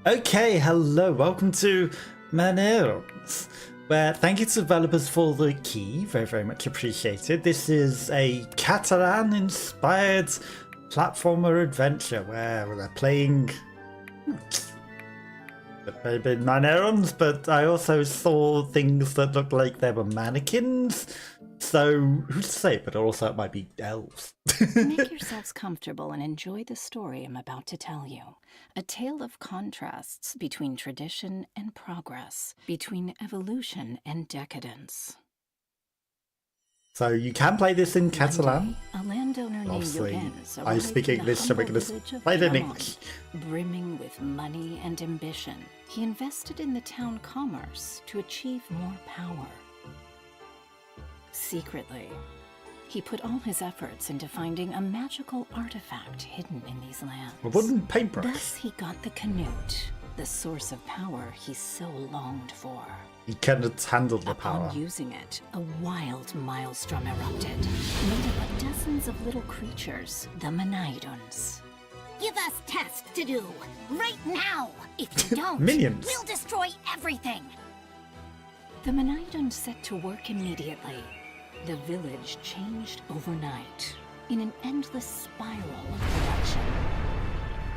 Okay, hello, welcome to Manairons, where thank you to developers for the key, very, very much appreciated. This is a Catalan-inspired platformer adventure where they're playing maybe Manairons, but I also saw things that looked like they were mannequins, so who's to say, but also it might be elves. Make yourselves comfortable and enjoy the story I'm about to tell you. A tale of contrasts between tradition and progress, between evolution and decadence. So you can play this in Catalan. A landowner named Obviously, Llorenç I speak English, so we're going to play it in English. Brimming with money and ambition, he invested in the town commerce to achieve more power. Secretly, he put all his efforts into finding a magical artifact hidden in these lands. A wooden paintbrush. Thus he got the Canute, the source of power he so longed for. He couldn't handle the power. Upon using it, a wild maelstrom erupted, made up of dozens of little creatures, the Manairons. Give us tasks to do, right now! If you don't, Minions. We'll destroy everything! The Manairons set to work immediately. The village changed overnight, in an endless spiral of production.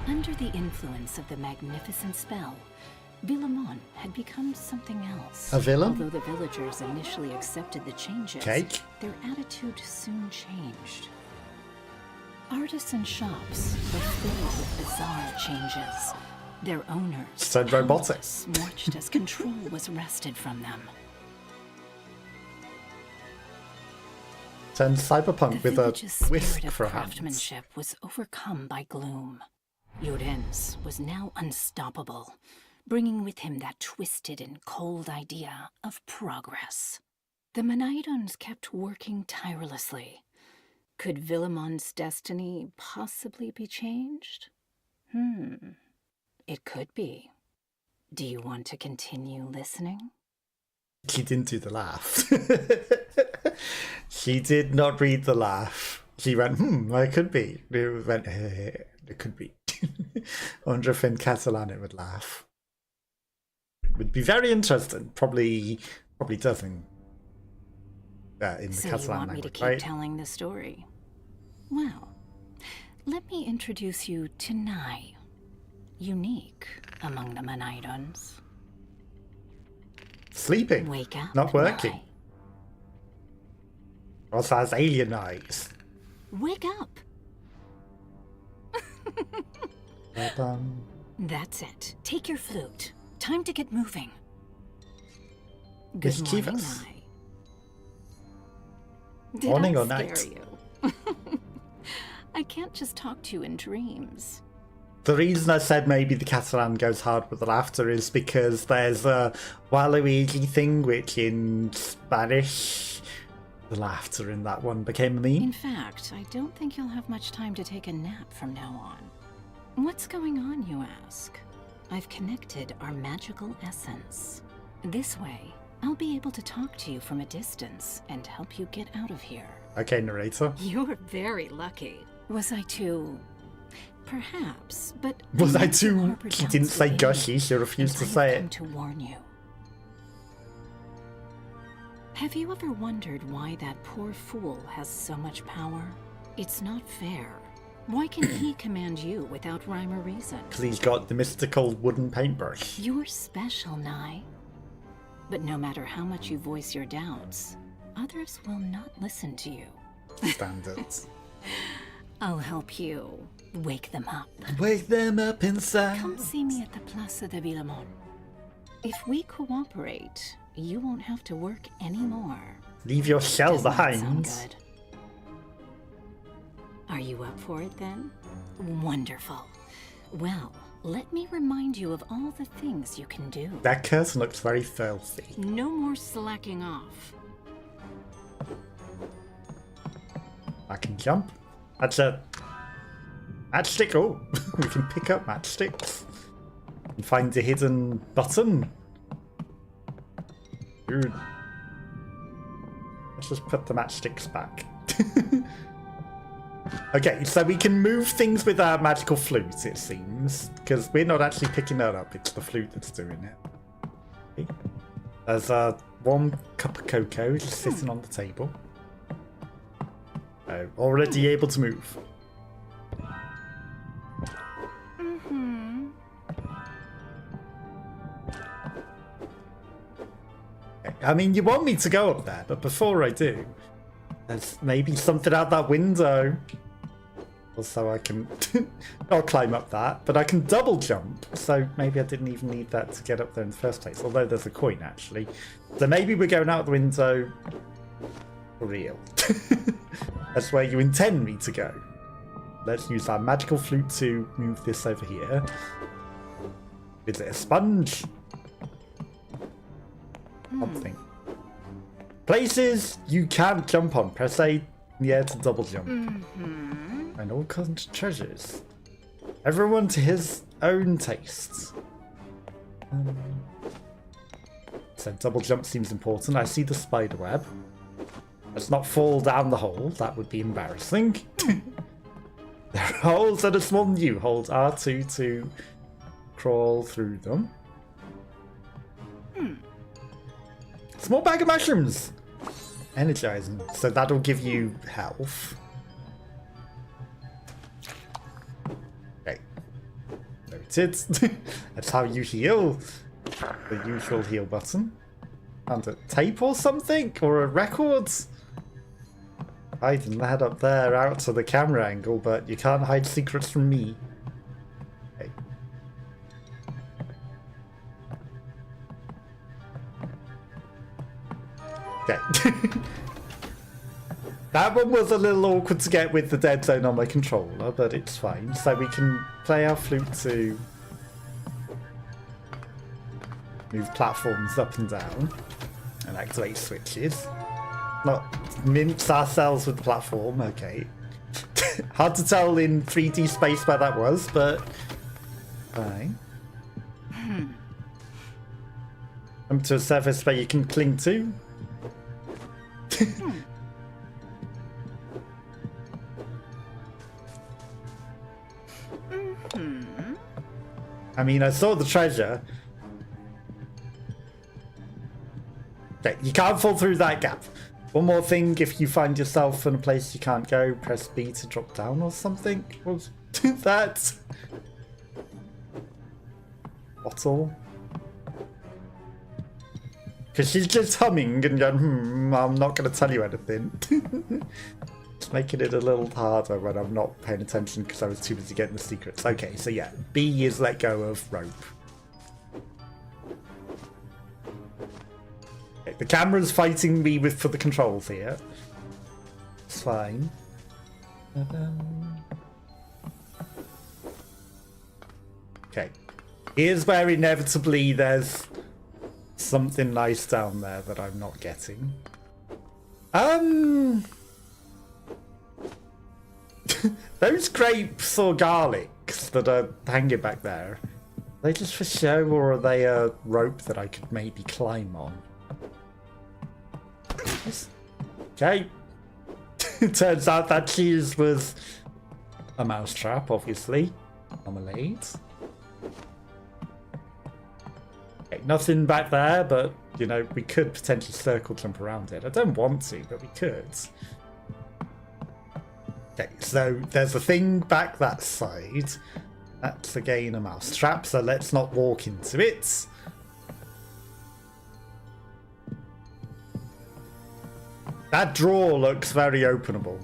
Under the influence of the magnificent spell, Villamon had become something else. A villain? Although the villagers initially accepted the changes, Cake? their attitude soon changed. Artisan shops were filled with bizarre changes. Their owners, So robotic. powerless, watched as control was wrested from them. Turn cyberpunk The with a village's whisk spirit of for hands. craftsmanship was overcome by gloom. Llorenç was now unstoppable, bringing with him that twisted and cold idea of progress. The Manairons kept working tirelessly. Could Villamon's destiny possibly be changed? It could be. Do you want to continue listening? She didn't do the laugh. She did not read the laugh. She went, it could be. It went, it could be. I wonder if in Catalan it would laugh. It would be very interesting. Probably doesn't. In the So Catalan you want me to language, keep right? telling the story? Well, let me introduce you to Nai, unique among the Manairons. Sleeping, Wake up, not working. Nai. Also has alien eyes. Wake up! Ba-bum. That's it. Take your flute. Time to get moving. Good Mischievous. morning, Nai. Did Morning I or scare night? you? I can't just talk to you in dreams. The reason I said maybe the Catalan goes hard with the laughter is because there's a Waluigi thing, which in Spanish, the laughter in that one became a meme. In fact, I don't think you'll have much time to take a nap from now on. What's going on, you ask? I've connected our magical essence. This way, I'll be able to talk to you from a distance and help you get out of here. Okay, narrator. You're very lucky. Was I too... Perhaps, but... Was I need to too... harbor She doubts didn't say within, gushy, she refused and to say I've come it. to warn you. Have you ever wondered why that poor fool has so much power? It's not fair. Why can he command you without rhyme or reason? Because he's got the mystical wooden paintbrush. You're special, Nai. But no matter how much you voice your doubts, others will not listen to you. Standards. I'll help you wake them up. Wake them up inside. Come see me at the Plaza de Villamon. If we cooperate, you won't have to work anymore. Leave your shell Does that sound behind. good? Are you up for it then? Wonderful. Well, let me remind you of all the things you can do. That curtain looks very filthy. No more slacking off. I can jump. That's a matchstick. Oh, we can pick up matchsticks and find the hidden button. Dude, let's just put the matchsticks back. Okay, so we can move things with our magical flute, it seems, because we're not actually picking that up. It's the flute that's doing it. Okay. There's a warm cup of cocoa just sitting on the table. Already able to move. Okay. I mean, you want me to go up there, but before I do, there's maybe something out that window. Also, I can I'll climb up that, but I can double jump, so maybe I didn't even need that to get up there in the first place, although there's a coin actually. So maybe we're going out the window for real. That's where you intend me to go. Let's use our magical flute to move this over here. Is it a sponge? Something. Places you can't jump on. Press A in the air to double jump. And all kinds of treasures. Everyone to his own taste. So double jump seems important. I see the spider web. Let's not fall down the hole. That would be embarrassing. There are holes that are smaller than you. Hold R2 to crawl through them. Small bag of mushrooms. Energizing. So that'll give you health. Okay. Noted. That's how you heal. The usual heal button. And a tape or something? Or a record? Hiding that up there out to the camera angle, but you can't hide secrets from me. Okay. Okay. That one was a little awkward to get with the dead zone on my controller, but it's fine. So we can play our flute to move platforms up and down and activate switches. Not mince ourselves with the platform, okay. Hard to tell in 3D space where that was, but fine. Come to a surface where you can cling to. I mean, I saw the treasure. Okay, you can't fall through that gap. One more thing, if you find yourself in a place you can't go, press B to drop down or something. Was that? Bottle? Because she's just humming and going, I'm not going to tell you anything. It's making it a little harder when I'm not paying attention because I was too busy getting the secrets. Okay, so yeah, B is let go of rope. Okay, the camera's fighting me for the controls here. It's fine. Okay, here's where inevitably there's something nice down there that I'm not getting. Those grapes or garlics that are hanging back there, are they just for show, or are they a rope that I could maybe climb on? Okay. Turns out that cheese was a mousetrap, obviously. Marmalade. Okay, nothing back there, but, you know, we could potentially circle jump around it. I don't want to, but we could. Okay, so there's a thing back that side. That's again a mousetrap, so let's not walk into it. That drawer looks very openable.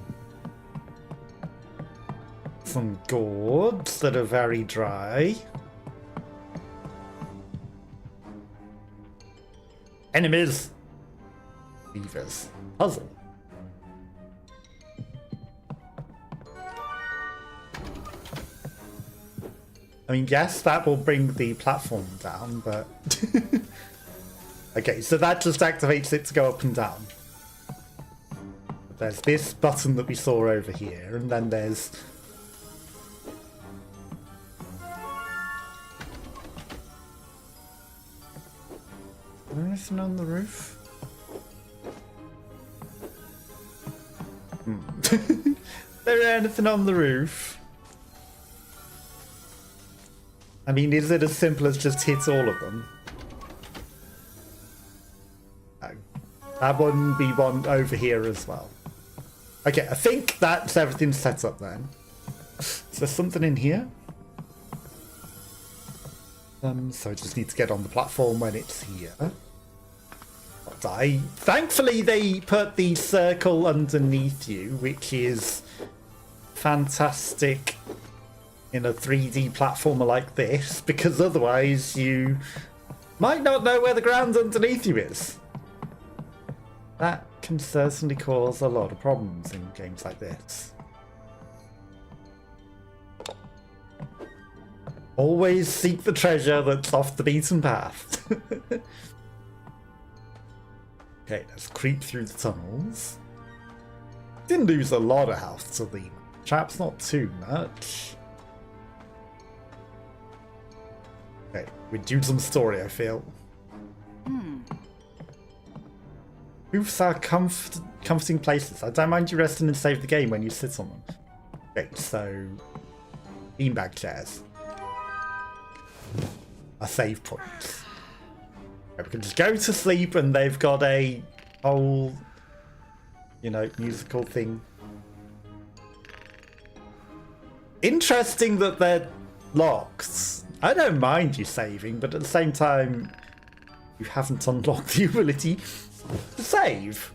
Some gourds that are very dry. Enemies. Beavers. Puzzle. I mean, yes, that will bring the platform down, but... Okay, so that just activates it to go up and down. There's this button that we saw over here, and then there's... Is there anything on the roof? There there anything on the roof? I mean, is it as simple as just hit all of them? No. That wouldn't be one over here as well. Okay, I think that's everything set up then. Is there something in here? So I just need to get on the platform when it's here. Thankfully they put the circle underneath you, which is fantastic in a 3D platformer like this, because otherwise you might not know where the ground underneath you is. That can certainly cause a lot of problems in games like this. Always seek the treasure that's off the beaten path. Okay, let's creep through the tunnels. Didn't lose a lot of health to the traps, not too much. Okay, we do some story, I feel. Roofs are comforting places. I don't mind you resting and save the game when you sit on them. Okay, so beanbag chairs. A save point. We can just go to sleep and they've got a whole, you know, musical thing. Interesting that they're locked. I don't mind you saving, but at the same time, you haven't unlocked the ability to save.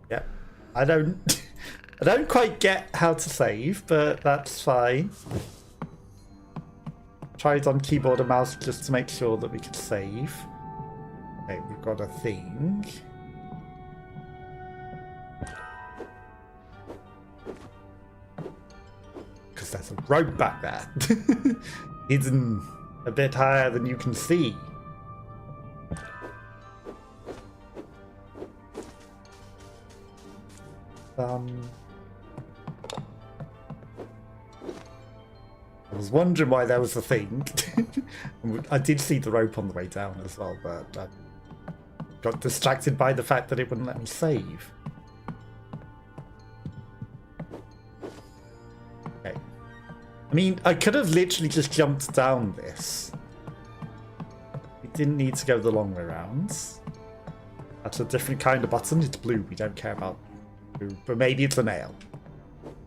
Yep. I don't quite get how to save, but that's fine. Tried on keyboard and mouse just to make sure that we could save. Okay, we've got a thing. Because there's a rope back there. Hidden a bit higher than you can see. I was wondering why there was a thing. I did see the rope on the way down as well, but I got distracted by the fact that it wouldn't let me save. Okay. I mean, I could have literally just jumped down this. We didn't need to go the long way around. That's a different kind of button. It's blue. We don't care about blue. But maybe it's a nail.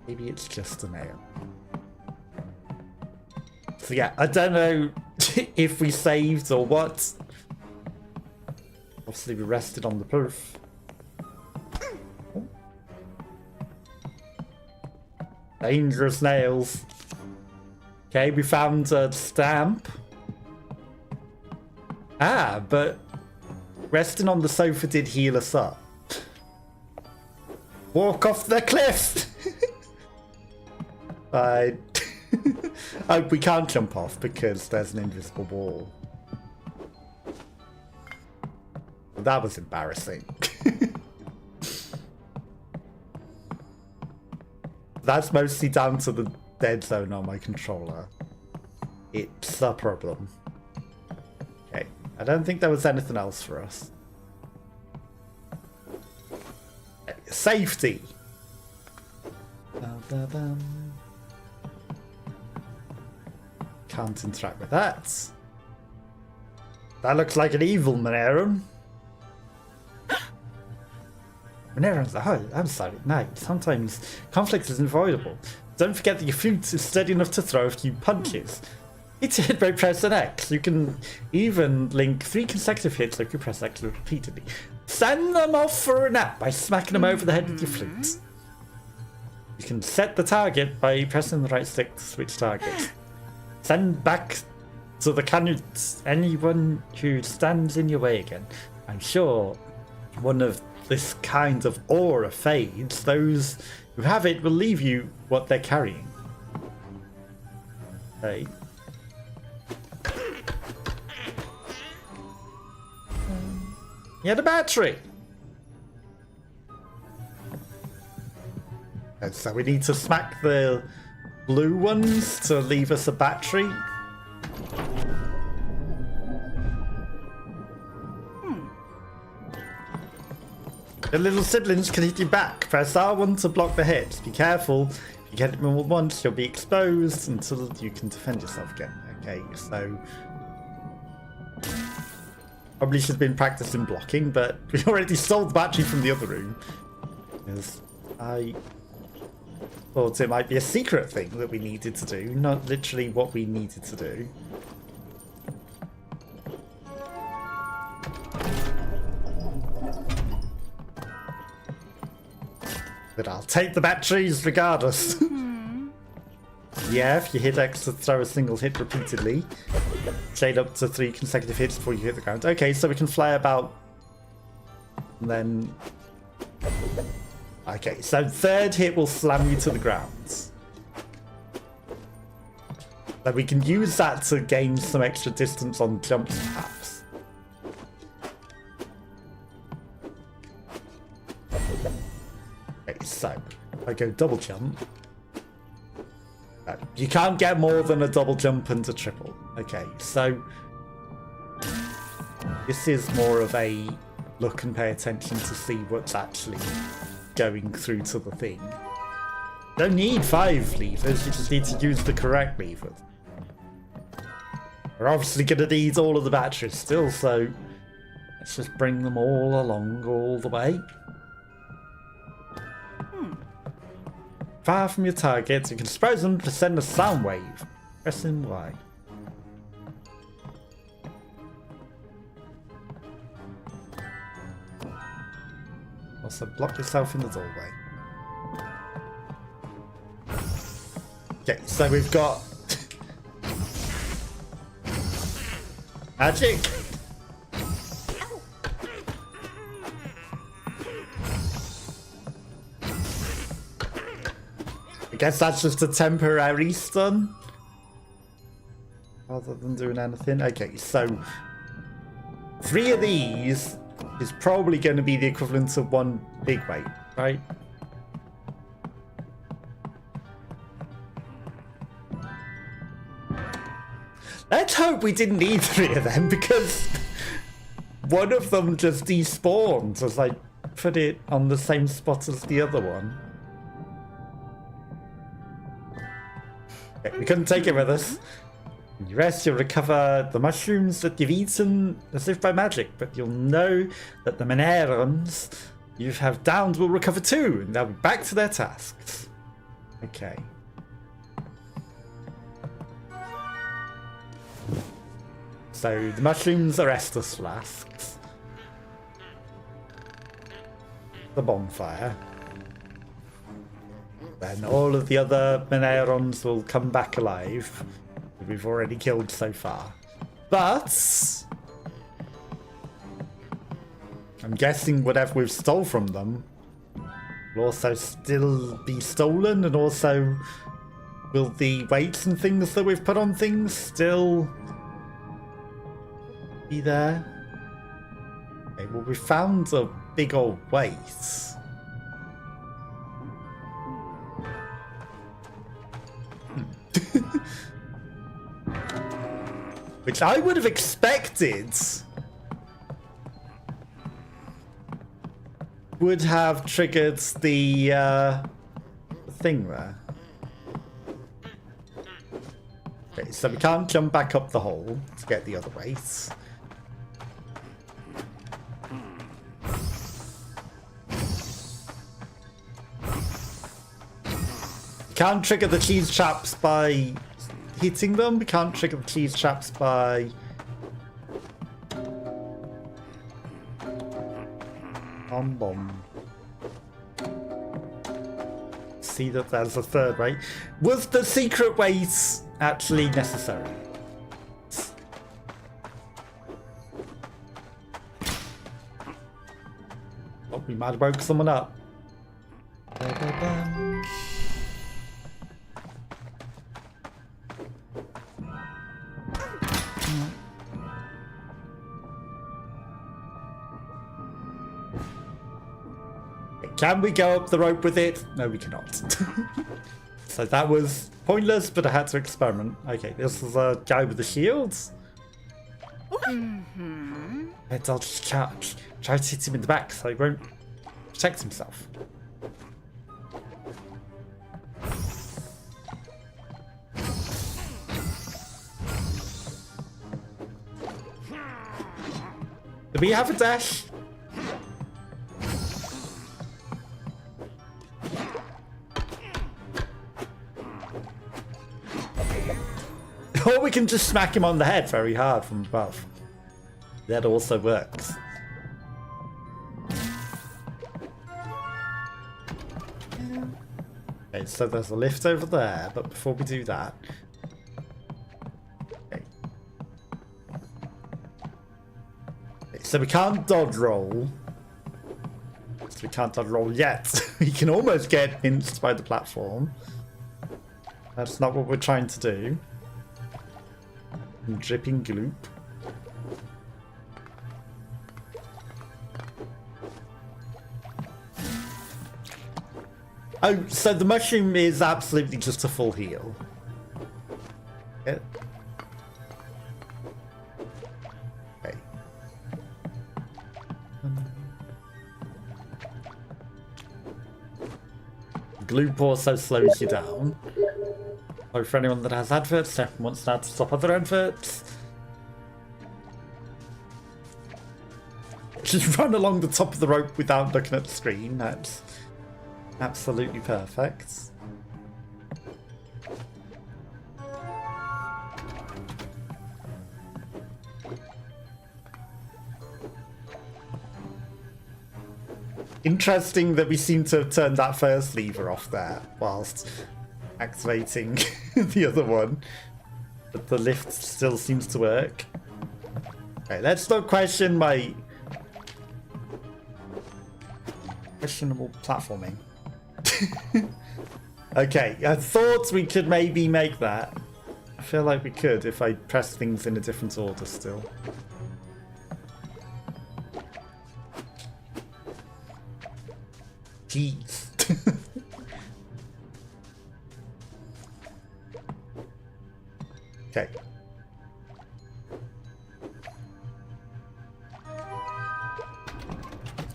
Maybe it's just a nail. So yeah, I don't know if we saved or what. Obviously we rested on the proof. Dangerous nails. Okay, we found a stamp. Ah, but resting on the sofa did heal us up. Walk off the cliff! Fine. Oh, we can't jump off because there's an invisible wall. That was embarrassing. That's mostly down to the dead zone on my controller. It's a problem. Okay, I don't think there was anything else for us. Safety! Can't interact with that. That looks like an evil Manairon. Manairons are hard outside at night. Sometimes conflict is unavoidable. Don't forget that your flute is steady enough to throw a few punches. It's a hit by pressing X. You can even link 3 consecutive hits if you press X repeatedly. Send them off for a nap by smacking them over the head with your flute. You can set the target by pressing the right stick to switch target. Send back to the canyons anyone who stands in your way again. I'm sure one of this kind of aura fades. Those who have it will leave you what they're carrying. Okay. You had a battery. And so we need to smack the blue ones to leave us a battery. The little siblings can hit you back. Press R1 to block the hit. Be careful. If you get them all at once, you'll be exposed until you can defend yourself again. Okay, so... Probably should have been practicing blocking, but we already stole the battery from the other room. Because I thought it might be a secret thing that we needed to do, not literally what we needed to do. But I'll take the batteries regardless. Yeah, if you hit X to throw a single hit repeatedly, shade up to 3 consecutive hits before you hit the ground. Okay, so we can fly about, and then... Okay, so third hit will slam you to the ground. So we can use that to gain some extra distance on jumps, perhaps. Okay, so I go double jump. You can't get more than a double jump and a triple. Okay, so this is more of a look and pay attention to see what's actually going through to the thing. Don't need 5 levers, you just need to use the correct levers. We're obviously going to need all of the batteries still, so let's just bring them all along all the way. Far from your targets, you can suppose them to send a sound wave. Pressing Y. Also block yourself in the doorway. Okay, so we've got magic. I guess that's just a temporary stun rather than doing anything. Okay, so 3 of these is probably going to be the equivalent of 1 big weight, right? Let's hope we didn't need 3 of them, because one of them just despawned as I put it on the same spot as the other one. Okay, we couldn't take it with us. When you rest, you'll recover the mushrooms that you've eaten as if by magic, but you'll know that the Manairons you have downed will recover too, and they'll be back to their tasks. Okay. So the mushrooms are Estus flasks. The bonfire. Then all of the other Manairons will come back alive. That we've already killed so far. But I'm guessing whatever we've stole from them will also still be stolen, and also will the weights and things that we've put on things still be there? Okay, well, we found a big old weight. Which I would have expected would have triggered the thing there. Okay, so we can't jump back up the hole to get the other weights. Can't trigger the cheese traps by hitting them. We can't trigger the cheese traps by bomb. See that there's a third way. Was the secret weight actually necessary? Oh, we might have woke someone up. Can we go up the rope with it? No, we cannot. So that was pointless, but I had to experiment. Okay, this is a guy with the shields. I'll just try to hit him in the back, so he won't protect himself. Do we have a dash? Or we can just smack him on the head very hard from above. That also works. Okay, so there's a lift over there, but before we do that... Okay. Okay, so we can't dodge roll. So we can't dodge roll yet. We can almost get pinched by the platform. That's not what we're trying to do. Dripping gloop. Oh, so the mushroom is absolutely just a full heal. Yeah. Okay. Gloop also slows you down. So for anyone that has adverts, everyone wants now to stop other adverts. Just run along the top of the rope without looking at the screen. That's absolutely perfect. Interesting that we seem to have turned that first lever off there whilst activating the other one, but the lift still seems to work. Okay, let's not question my questionable platforming. Okay, I thought we could maybe make that. I feel like we could if I press things in a different order still. Jeez. Okay.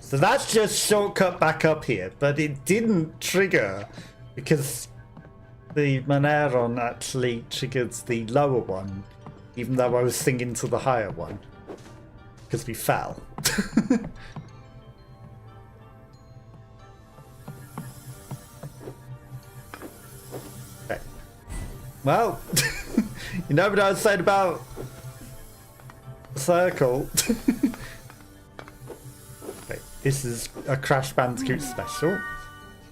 So that's just shortcut back up here, but it didn't trigger because the Manairon actually triggered the lower one, even though I was singing to the higher one, because we fell. Okay. Well, you know what I was saying about the circle? Okay, this is a Crash Bandicoot special.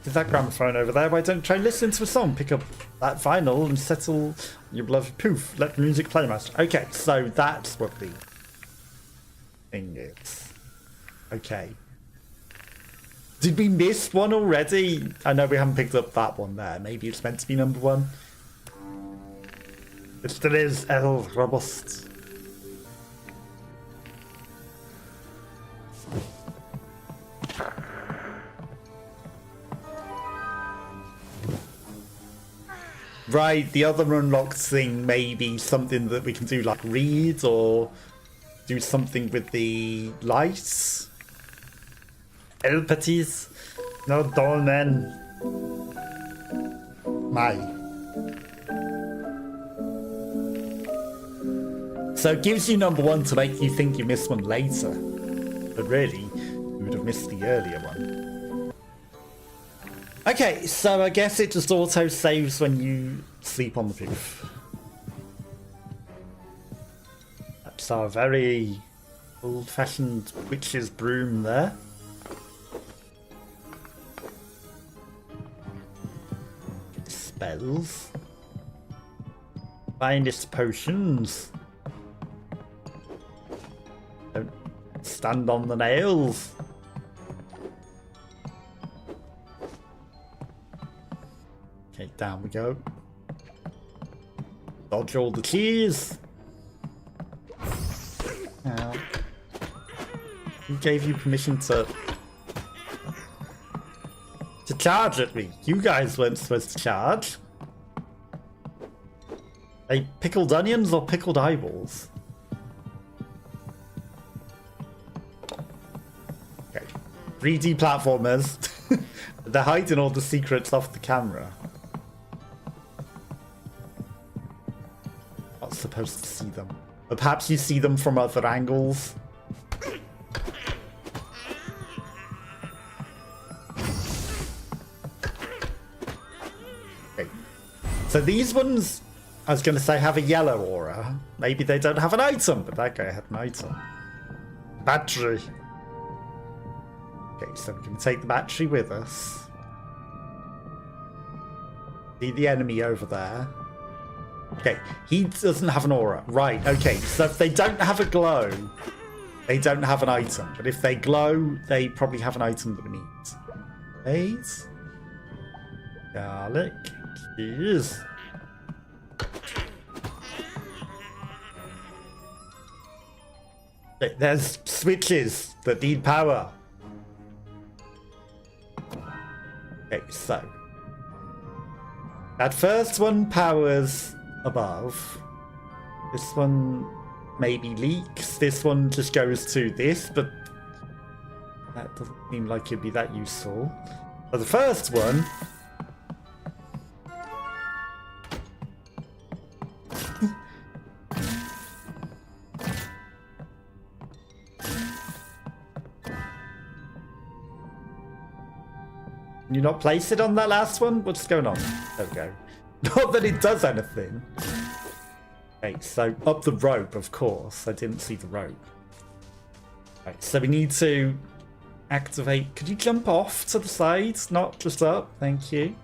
There's that gramophone over there. Why don't you try listening to a song? Pick up that vinyl and settle your beloved poof. Let the music play, master. Okay, so that's what the thing is. Okay. Did we miss one already? I know we haven't picked up that one there. Maybe it's meant to be number one. It still is El Robust. Right, the other unlocked thing may be something that we can do, like read or do something with the lights. El Petits, no dolmen. My. So it gives you number one to make you think you missed one later. But really, you would have missed the earlier one. Okay, so I guess it just auto-saves when you sleep on the poof. That's our very old-fashioned witch's broom there. Spells. Finest potions. Don't stand on the nails. Okay, down we go. Dodge all the keys. Now, who gave you permission to charge at me? You guys weren't supposed to charge. Hey, pickled onions or pickled eyeballs? Okay, 3D platformers. They're hiding all the secrets off the camera. Not supposed to see them. But perhaps you see them from other angles. Okay. So these ones, I was going to say, have a yellow aura. Maybe they don't have an item, but that guy had an item. Battery. Okay, so we can take the battery with us. See the enemy over there. Okay, he doesn't have an aura. Right, okay, so if they don't have a glow, they don't have an item. But if they glow, they probably have an item that we need. Wait. Garlic. Cheese. There's switches that need power. Okay, so that first one powers above. This one maybe leaks. This one just goes to this, but that doesn't seem like it'd be that useful. So the first one Can you not place it on that last one? What's going on? There we go. Not that it does anything. Okay, so up the rope, of course. I didn't see the rope. Right, so we need to activate. Could you jump off to the side? Not just up. Thank you.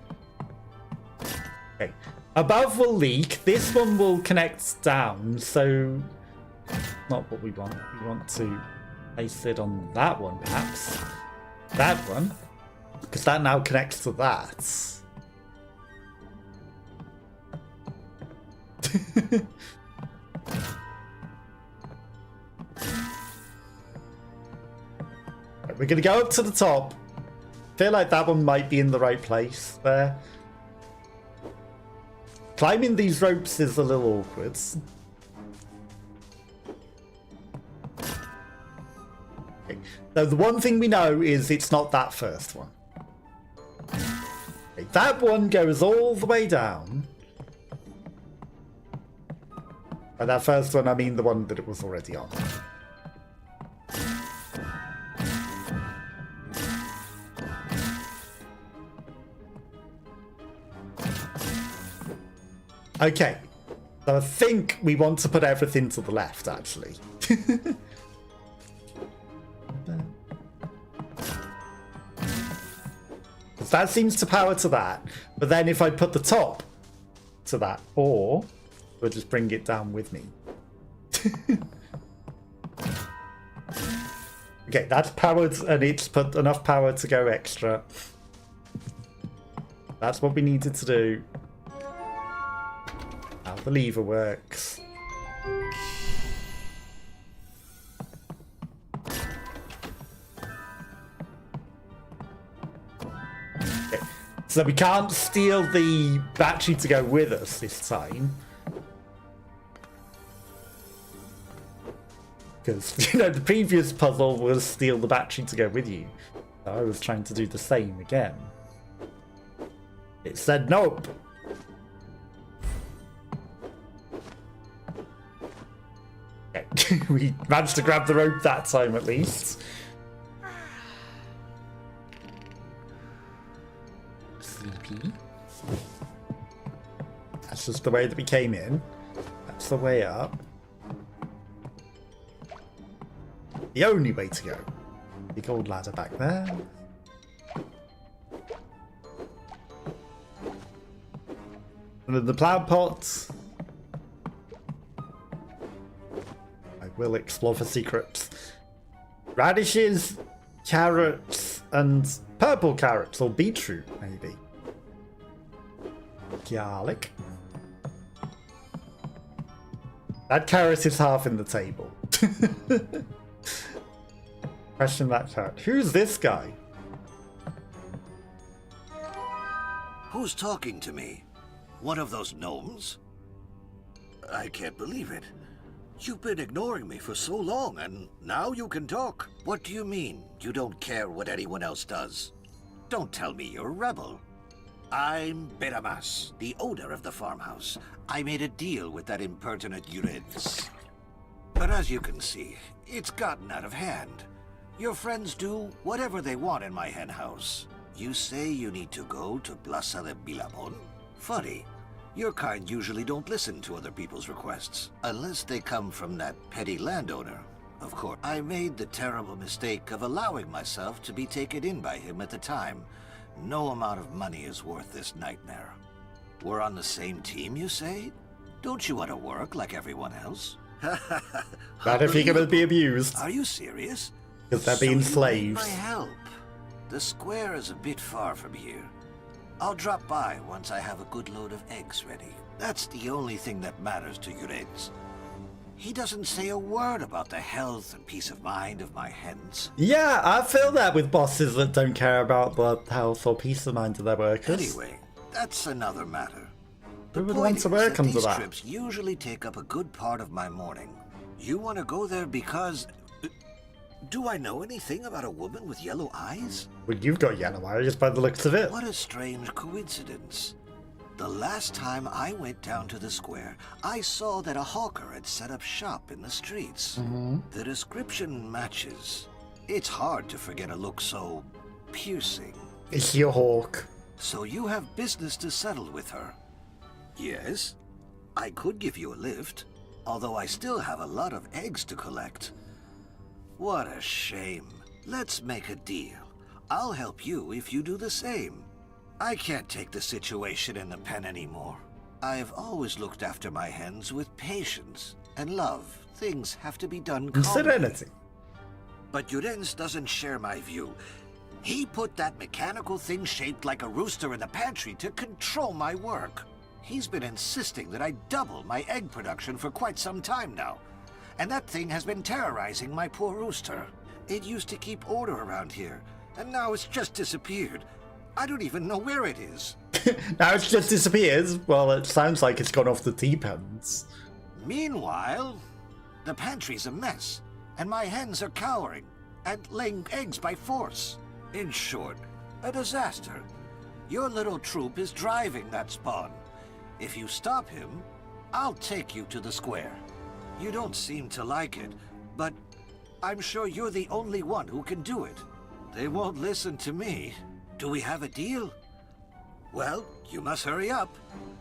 Okay. Above will leak. This one will connect down, so not what we want. We want to place it on that one, perhaps. That one. Because that now connects to that. We're going to go up to the top. Feel like that one might be in the right place there. Climbing these ropes is a little awkward. Okay. So the one thing we know is it's not that first one. Okay, that one goes all the way down. By that first one, I mean the one that it was already on. Okay, so I think we want to put everything to the left, actually. That seems to power to that, but then if I put the top to that, or we'll just bring it down with me. Okay, that's powered, and it's put enough power to go extra. That's what we needed to do. How the lever works. Okay. So we can't steal the battery to go with us this time. Because, you know, the previous puzzle was steal the battery to go with you. So I was trying to do the same again. It said nope. Okay. We managed to grab the rope that time at least. Sleepy. That's just the way that we came in. That's the way up. The only way to go. Big old ladder back there. And then the plough pot. I will explore for secrets. Radishes, carrots, and purple carrots, or beetroot, maybe. Garlic. That carrot is half in the table. Question that chat. Who's this guy? Who's talking to me? One of those gnomes? I can't believe it. You've been ignoring me for so long, and now you can talk. What do you mean, you don't care what anyone else does? Don't tell me you're a rebel. I'm Beramas, the owner of the farmhouse. I made a deal with that impertinent Urids. But as you can see, it's gotten out of hand. Your friends do whatever they want in my henhouse. You say you need to go to Plaza de Bilabon? Funny. Your kind usually don't listen to other people's requests, unless they come from that petty landowner. Of course, I made the terrible mistake of allowing myself to be taken in by him at the time. No amount of money is worth this nightmare. We're on the same team, you say? Don't you want to work like everyone else? Not if you're gonna be abused. Are you serious? Because they're being So you slaves. need my help. The square is a bit far from here. I'll drop by once I have a good load of eggs ready. That's the only thing that matters to Urids. He doesn't say a word about the health and peace of mind of my hens. Yeah, I feel that with bosses that don't care about the health or peace of mind of their workers. Anyway, that's another matter. Who would point want to is work that under these that? trips usually take up a good part of my morning. You want to go there because... Do I know anything about a woman with yellow eyes? Well, you've got yellow eyes by the looks of it. What a strange coincidence. The last time I went down to the square, I saw that a hawker had set up shop in the streets. The description matches. It's hard to forget a look so piercing. It's your hawk. So you have business to settle with her? Yes. I could give you a lift, although I still have a lot of eggs to collect. What a shame. Let's make a deal. I'll help you if you do the same. I can't take the situation in the pen anymore. I've always looked after my hens with patience and love. Things have to be done And calmly. serenity. But Urids doesn't share my view. He put that mechanical thing shaped like a rooster in the pantry to control my work. He's been insisting that I double my egg production for quite some time now. And that thing has been terrorizing my poor rooster. It used to keep order around here, and now it's just disappeared. I don't even know where it is. Now it's just disappeared. Well, it sounds like it's gone off the deep ends. Meanwhile, the pantry's a mess, and my hens are cowering and laying eggs by force. In short, a disaster. Your little troop is driving that spawn. If you stop him, I'll take you to the square. You don't seem to like it, but I'm sure you're the only one who can do it. They won't listen to me. Do we have a deal? Well, you must hurry up.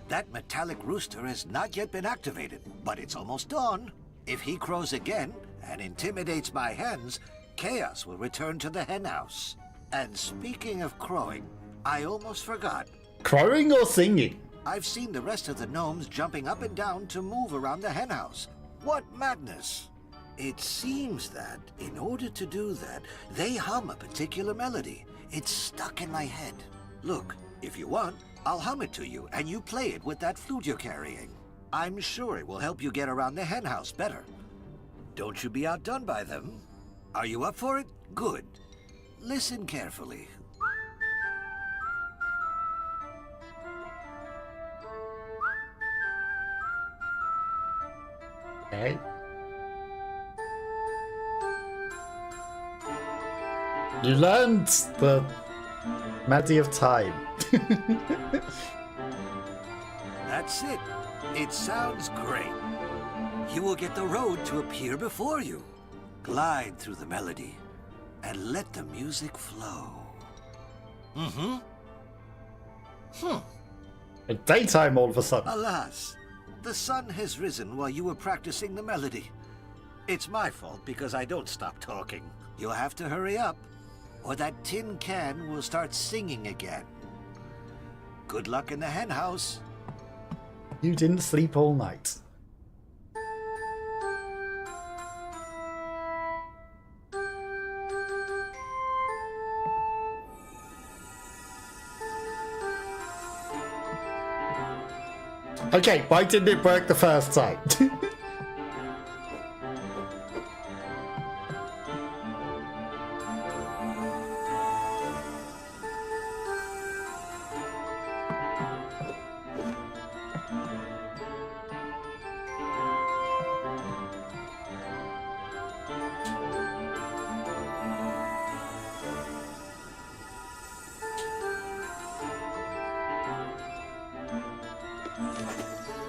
That metallic rooster has not yet been activated, but it's almost dawn. If he crows again and intimidates my hens, chaos will return to the henhouse. And speaking of crowing, I almost forgot. Crowing or singing? I've seen the rest of the gnomes jumping up and down to move around the henhouse. What madness! It seems that, in order to do that, they hum a particular melody. It's stuck in my head. Look, if you want, I'll hum it to you, and you play it with that flute you're carrying. I'm sure it will help you get around the henhouse better. Don't you be outdone by them. Are you up for it? Good. Listen carefully. Okay. You learned the melody of time. That's it. It sounds great. You will get the road to appear before you. Glide through the melody and let the music flow. At daytime all of a sudden. Alas, the sun has risen while you were practicing the melody. It's my fault because I don't stop talking. You'll have to hurry up, or that tin can will start singing again. Good luck in the henhouse. You didn't sleep all night. Okay, why didn't it work the first time?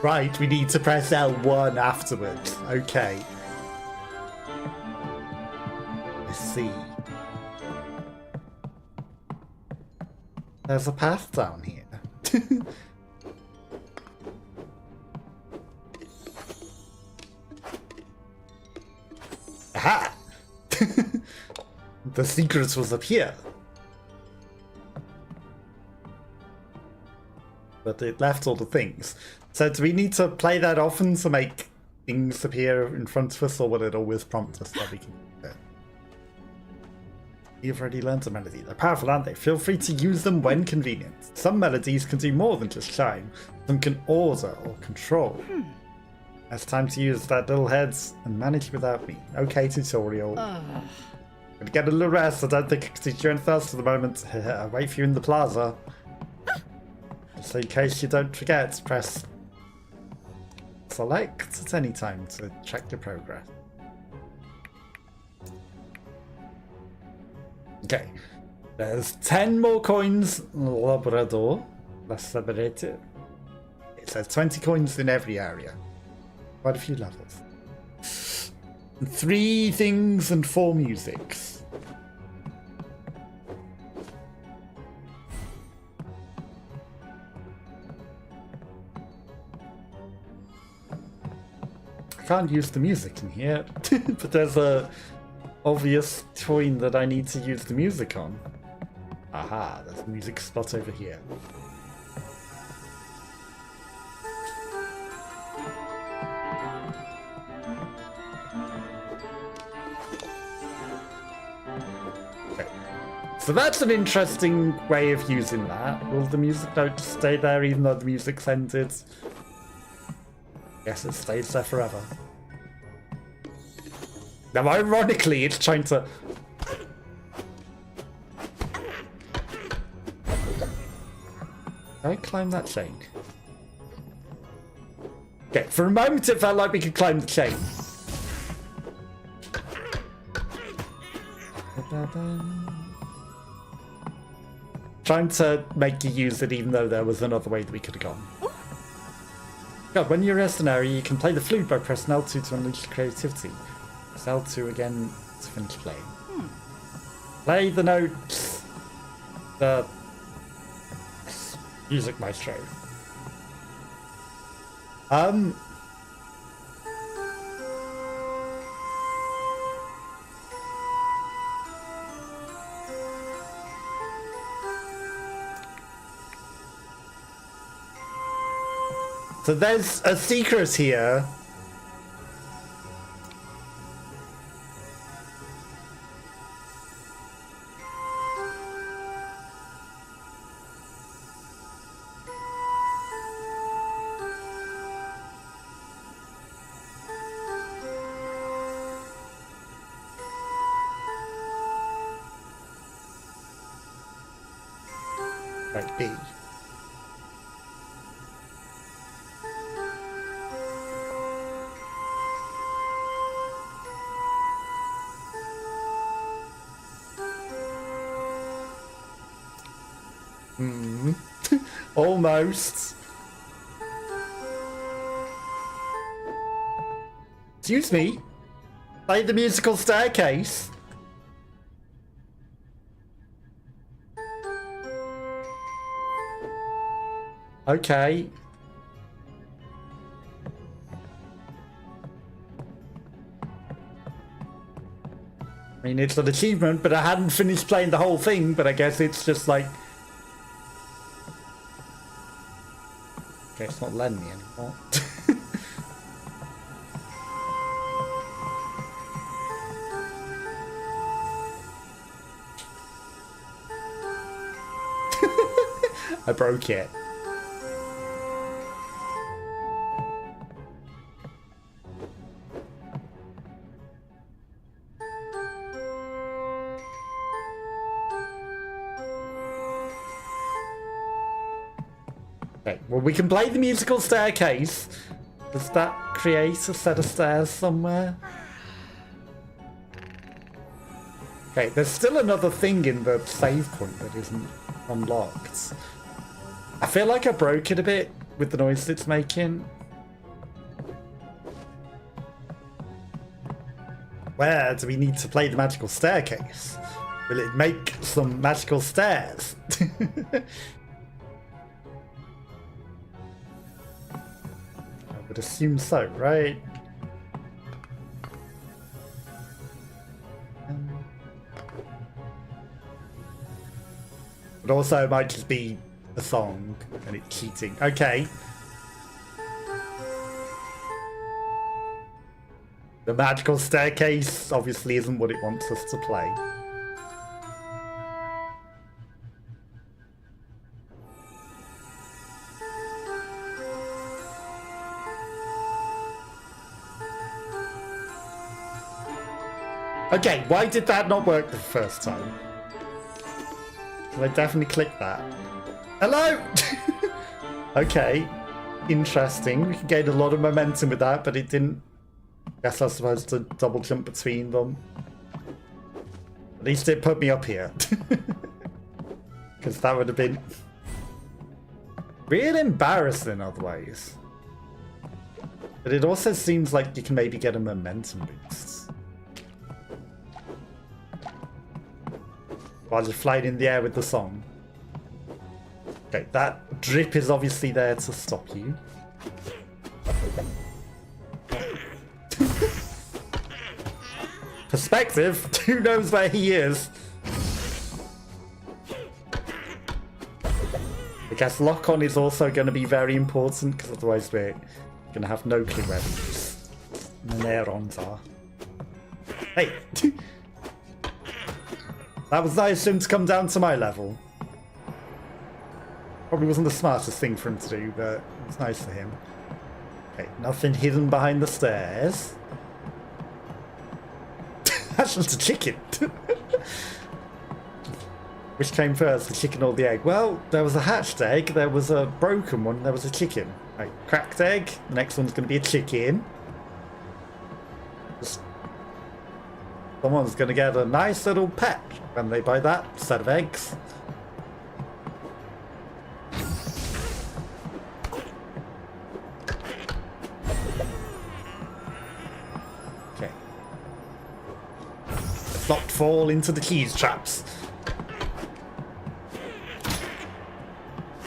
Right, we need to press L1 afterwards. Okay. I see. There's a path down here. Aha! The secret was up here. But it left all the things. So do we need to play that often to make things appear in front of us, or will it always prompt us that we can do it? You've already learned a melody. They're powerful, aren't they? Feel free to use them when convenient. Some melodies can do more than just chime. Some can order or control. It's time to use that little heads and manage without me. Okay, tutorial. Gonna get a little rest. I don't think I can teach you anything else at the moment. I'll wait for you in the plaza. So in case you don't forget, press select at any time to check your progress. Okay, there's 10 more coins. Labrador. Let's celebrate it. It says 20 coins in every area. Quite a few levels. 3 things and 4 musics. I can't use the music in here, but there's a obvious coin that I need to use the music on. Aha, there's a music spot over here. So that's an interesting way of using that. Will the music note stay there even though the music's ended? Yes, it stays there forever. Now, ironically, it's trying to... Can I climb that chain? Okay, for a moment it felt like we could climb the chain. Trying to make you use it even though there was another way that we could have gone. God, when you're in an area, you can play the flute by pressing L2 to unleash creativity. Press L2 again to finish playing. Play the notes. The music maestro. So there's a secret here. Right, B. Almost. Excuse me. Play the musical staircase. Okay. I mean, it's an achievement, but I hadn't finished playing the whole thing, but I guess it's just like... Okay, it's not letting me anymore. I broke it. Okay, well, we can play the musical staircase. Does that create a set of stairs somewhere? Okay, there's still another thing in the save point that isn't unlocked. I feel like I broke it a bit with the noise it's making. Where do we need to play the magical staircase? Will it make some magical stairs? I would assume so, right? But also it might just be a song and it's cheating. Okay. The magical staircase obviously isn't what it wants us to play. Okay, why did that not work the first time? I definitely click that. Hello! Okay, interesting. We can gain a lot of momentum with that, but it didn't. Guess I was supposed to double jump between them. At least it put me up here. Because that would have been real embarrassing in other ways. But it also seems like you can maybe get a momentum boost while you're flying in the air with the song. Okay, that drip is obviously there to stop you. Perspective? Who knows where he is? I guess lock-on is also going to be very important, because otherwise we're going to have no clue where these Manairons are. Hey! That was nice of him to come down to my level. Probably wasn't the smartest thing for him to do, but it was nice for him. Okay, nothing hidden behind the stairs. That's just a chicken. Which came first, the chicken or the egg? Well, there was a hatched egg, there was a broken one, there was a chicken. Right, cracked egg, the next one's going to be a chicken. Someone's going to get a nice little pet when they buy that set of eggs. Okay. Let's not fall into the cheese traps.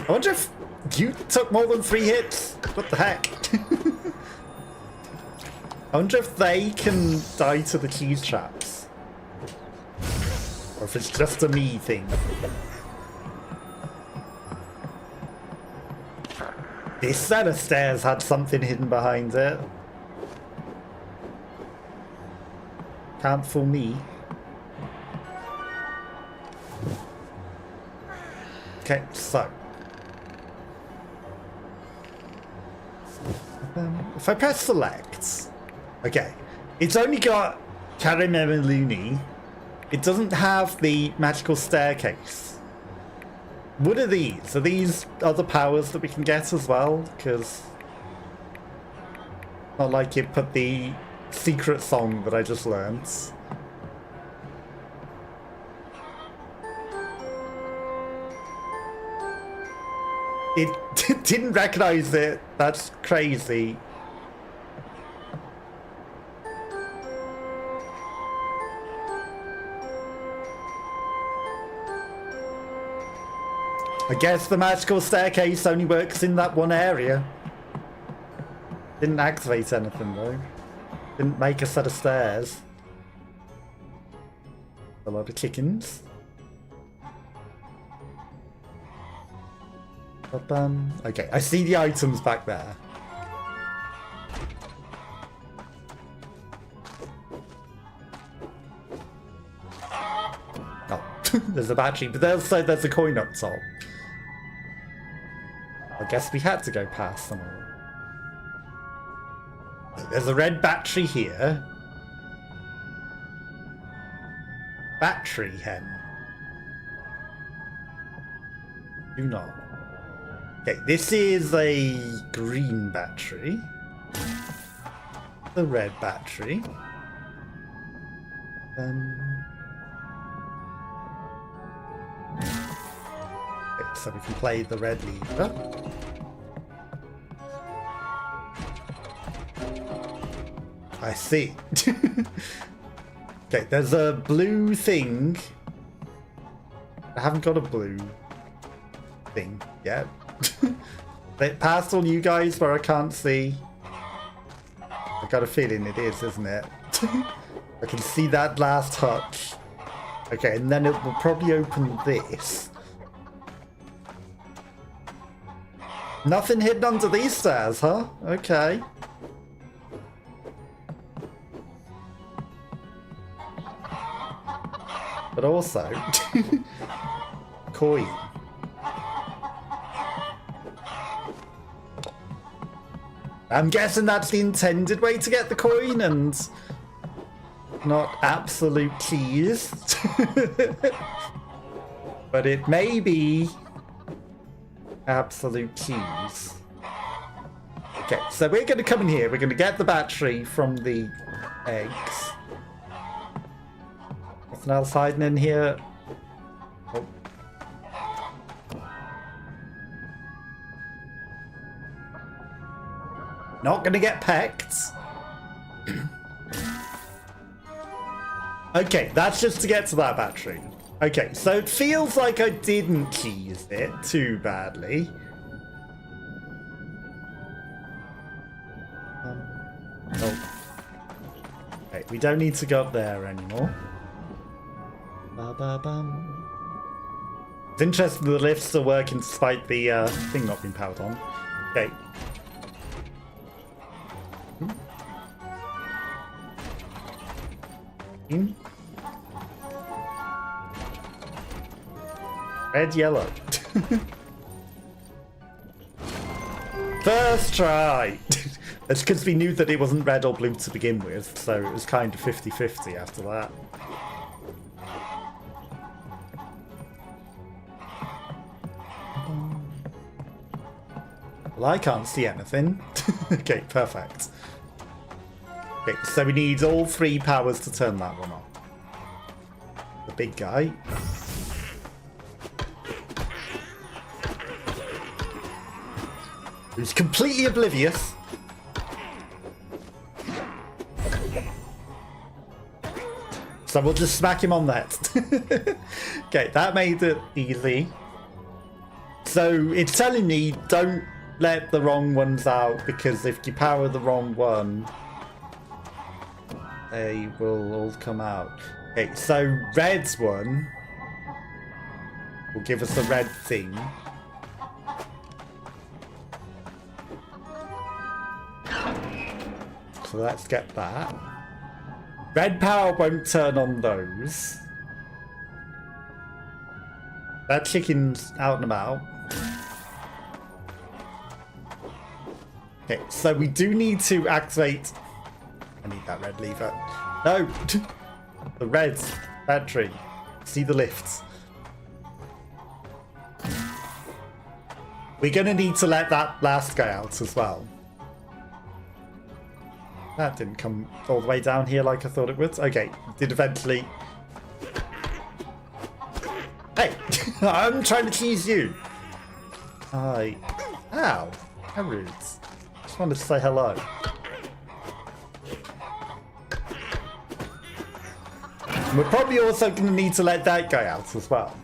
I wonder if you took more than 3 hits? What the heck? I wonder if they can die to the cheese traps. Or if it's just a me thing. This set of stairs had something hidden behind it. Can't fool me. Okay, so. If I press select. Okay, it's only got Carameluni. It doesn't have the magical staircase. What are these? Are these other powers that we can get as well? Because not like it put the secret song that I just learned. It didn't recognize it. That's crazy. I guess the magical staircase only works in that one area. Didn't activate anything though. Didn't make a set of stairs. A lot of chickens. Okay, I see the items back there. Oh, there's a battery, but there's a coin up top. I guess we had to go past them all. There's a red battery here. Battery hen. Do not. Okay, this is a green battery. The red battery. Okay, so we can play the red lever. I see. Okay, there's a blue thing. I haven't got a blue thing yet. It passed on you guys where I can't see. I got a feeling it is, isn't it? I can see that last hutch. Okay, and then it will probably open this. Nothing hidden under these stairs, huh? Okay. But also, coin. I'm guessing that's the intended way to get the coin and not absolute keys. But it may be absolute keys. Okay, so we're going to come in here. We're going to get the battery from the eggs. Nothing else hiding in here. Oh. Not going to get pecked. Okay, that's just to get to that battery. Okay, so it feels like I didn't keys it too badly. Oh. Okay, we don't need to go up there anymore. Ba-ba-bum. It's interesting the lifts are working despite the thing not being powered on. Okay. Red, yellow. First try! That's because we knew that it wasn't red or blue to begin with, so it was kind of 50-50 after that. Well, I can't see anything. Okay, perfect. Okay, so we need all 3 powers to turn that one on. The big guy. Who's completely oblivious. So we'll just smack him on the head. Okay, that made it easy. So it's telling me don't let the wrong ones out, because if you power the wrong one, they will all come out. Okay, so red's one will give us a red thing. So let's get that. Red power won't turn on those. That chicken's out and about. Okay, so we do need to activate... I need that red lever. No! The red battery. See the lifts. We're going to need to let that last guy out as well. That didn't come all the way down here like I thought it would. Okay, did eventually... Hey! I'm trying to tease you! Hi. Ow! How rude. Just wanted to say hello. And we're probably also going to need to let that guy out as well.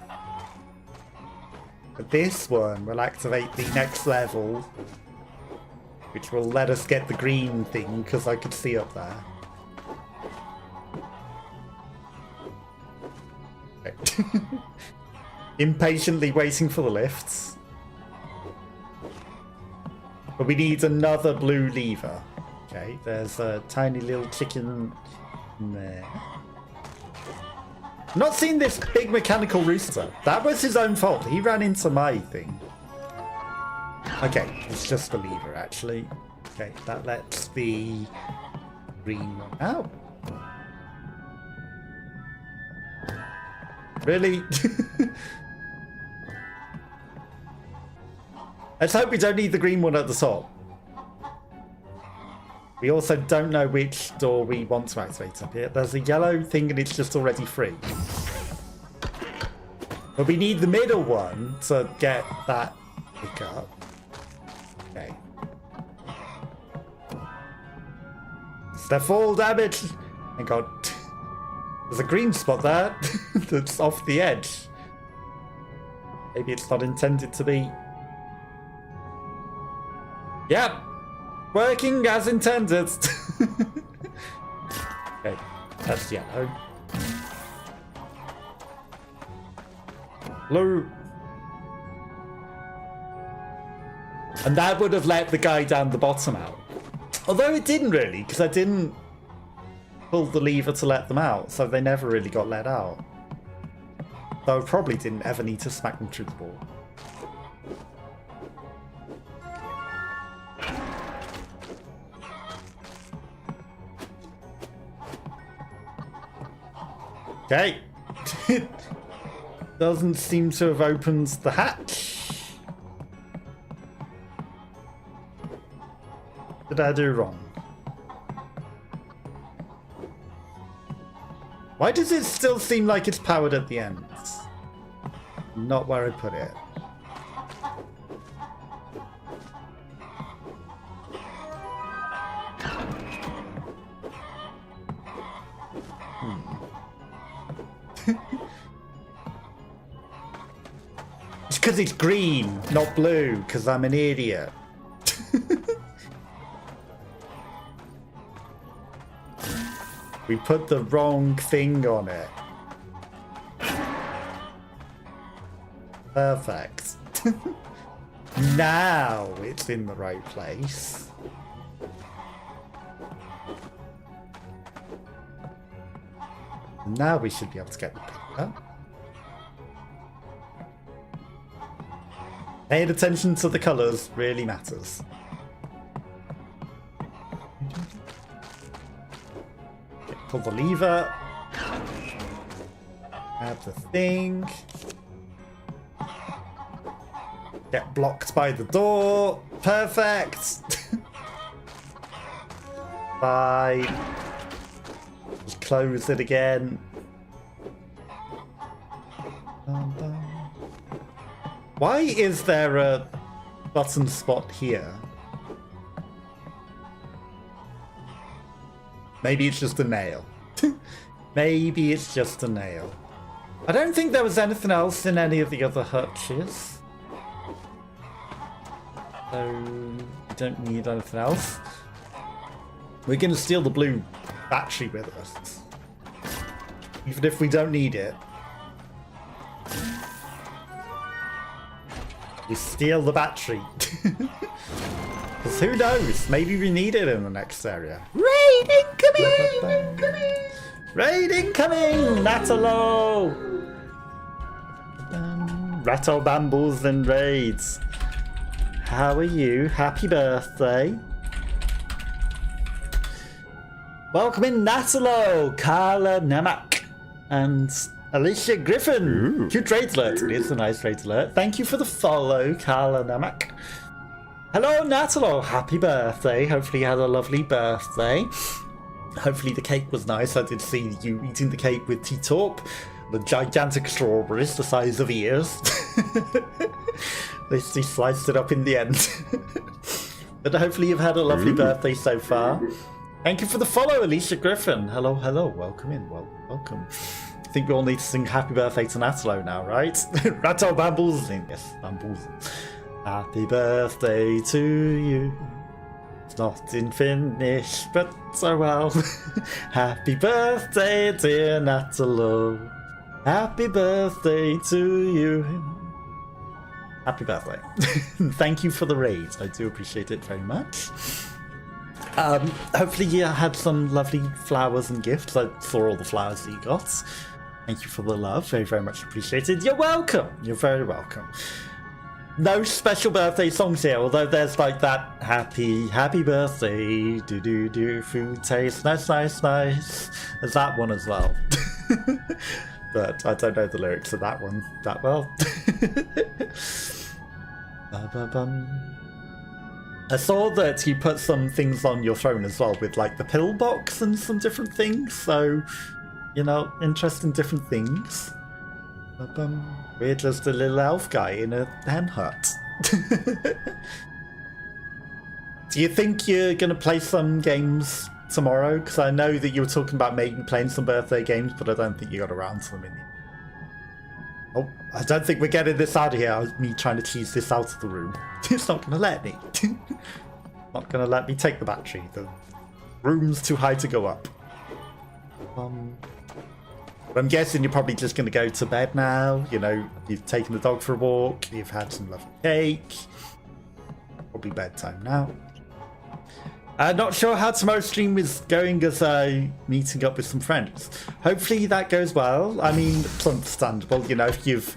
But this one will activate the next level, which will let us get the green thing, because I could see up there. Okay. Impatiently waiting for the lifts. But we need another blue lever. Okay, there's a tiny little chicken in there. I'm not seeing this big mechanical rooster. That was his own fault. He ran into my thing. Okay, it's just the lever, actually. Okay, that lets the green one out. Really? Let's hope we don't need the green one at the top. We also don't know which door we want to activate up here. There's a yellow thing and it's just already free. But we need the middle one to get that pick up. Okay. Step fall damage. Thank God. There's a green spot there that's off the edge. Maybe it's not intended to be. Yep. Working as intended. Okay, that's yellow. Blue. And that would have let the guy down the bottom out. Although it didn't really, because I didn't pull the lever to let them out, so they never really got let out. Though I probably didn't ever need to smack them through the wall. Okay. Doesn't seem to have opened the hatch. What did I do wrong? Why does it still seem like it's powered at the ends? Not where I put it. It's because it's green, not blue, because I'm an idiot. We put the wrong thing on it. Perfect. Now it's in the right place. Now we should be able to get the paper. Paying attention to the colours really matters. Pull the lever. Add the thing. Get blocked by the door. Perfect. Bye. Just close it again. Why is there a button spot here? Maybe it's just a nail. Maybe it's just a nail. I don't think there was anything else in any of the other hutches. So, we don't need anything else. We're going to steal the blue battery with us. Even if we don't need it. We steal the battery. Because who knows? Maybe we need it in the next area. Raid incoming! Raid incoming! Natalo! Rattle bambles and raids. How are you? Happy birthday. Welcome in Natalo, Carla Namak, and Alicia Griffin. Ooh. Cute raid alert. It is a nice raid alert. Thank you for the follow, Carla Namak. Hello, Natalo. Happy birthday. Hopefully you had a lovely birthday. Hopefully the cake was nice. I did see you eating the cake with T-Torp. The gigantic strawberries the size of ears. They sliced it up in the end. But hopefully you've had a lovely birthday so far. Thank you for the follow, Alicia Griffin. Hello, hello. Welcome in. Welcome. I think we all need to sing happy birthday to Natalo now, right? Rattle bambles. Yes, bambles. Happy birthday to you. It's not in Finnish, but so well. Happy birthday, dear Natalo. Happy birthday to you. Happy birthday. Thank you for the raid. I do appreciate it very much. Hopefully you had some lovely flowers and gifts. I saw all the flowers that you got. Thank you for the love. Very, very much appreciated. You're welcome. You're very welcome. No special birthday songs here, although there's like that happy birthday, do, food taste, nice. There's that one as well. But I don't know the lyrics of that one that well. I saw that you put some things on your throne as well with like the pill box and some different things, so, you know, interesting different things. We're just a little elf guy in a hen hut. Do you think you're going to play some games tomorrow, because I know that you were talking about maybe playing some birthday games, but I don't think you got around to them in the... Oh, I don't think we're getting this out of here. Me trying to cheese this out of the room. It's not going to let me. Not going to let me take the battery. The room's too high to go up. I'm guessing you're probably just going to go to bed now. You know, you've taken the dog for a walk. You've had some lovely cake. Probably bedtime now. Not sure how tomorrow's stream is going as meeting up with some friends. Hopefully that goes well. I mean, it's understandable. You know, if you've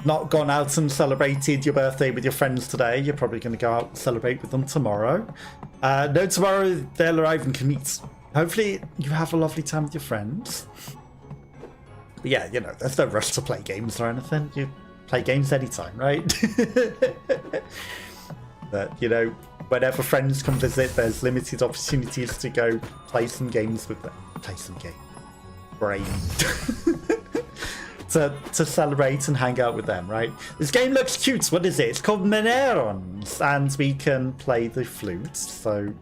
not gone out and celebrated your birthday with your friends today, you're probably going to go out and celebrate with them tomorrow. No, tomorrow they'll arrive and can meet. Hopefully you have a lovely time with your friends. But yeah, you know, there's no rush to play games or anything. You play games anytime, right? But, you know, whenever friends come visit, there's limited opportunities to go play some games with them. Play some game. Brain. to celebrate and hang out with them, right? This game looks cute. What is it? It's called Manairons, and we can play the flute. So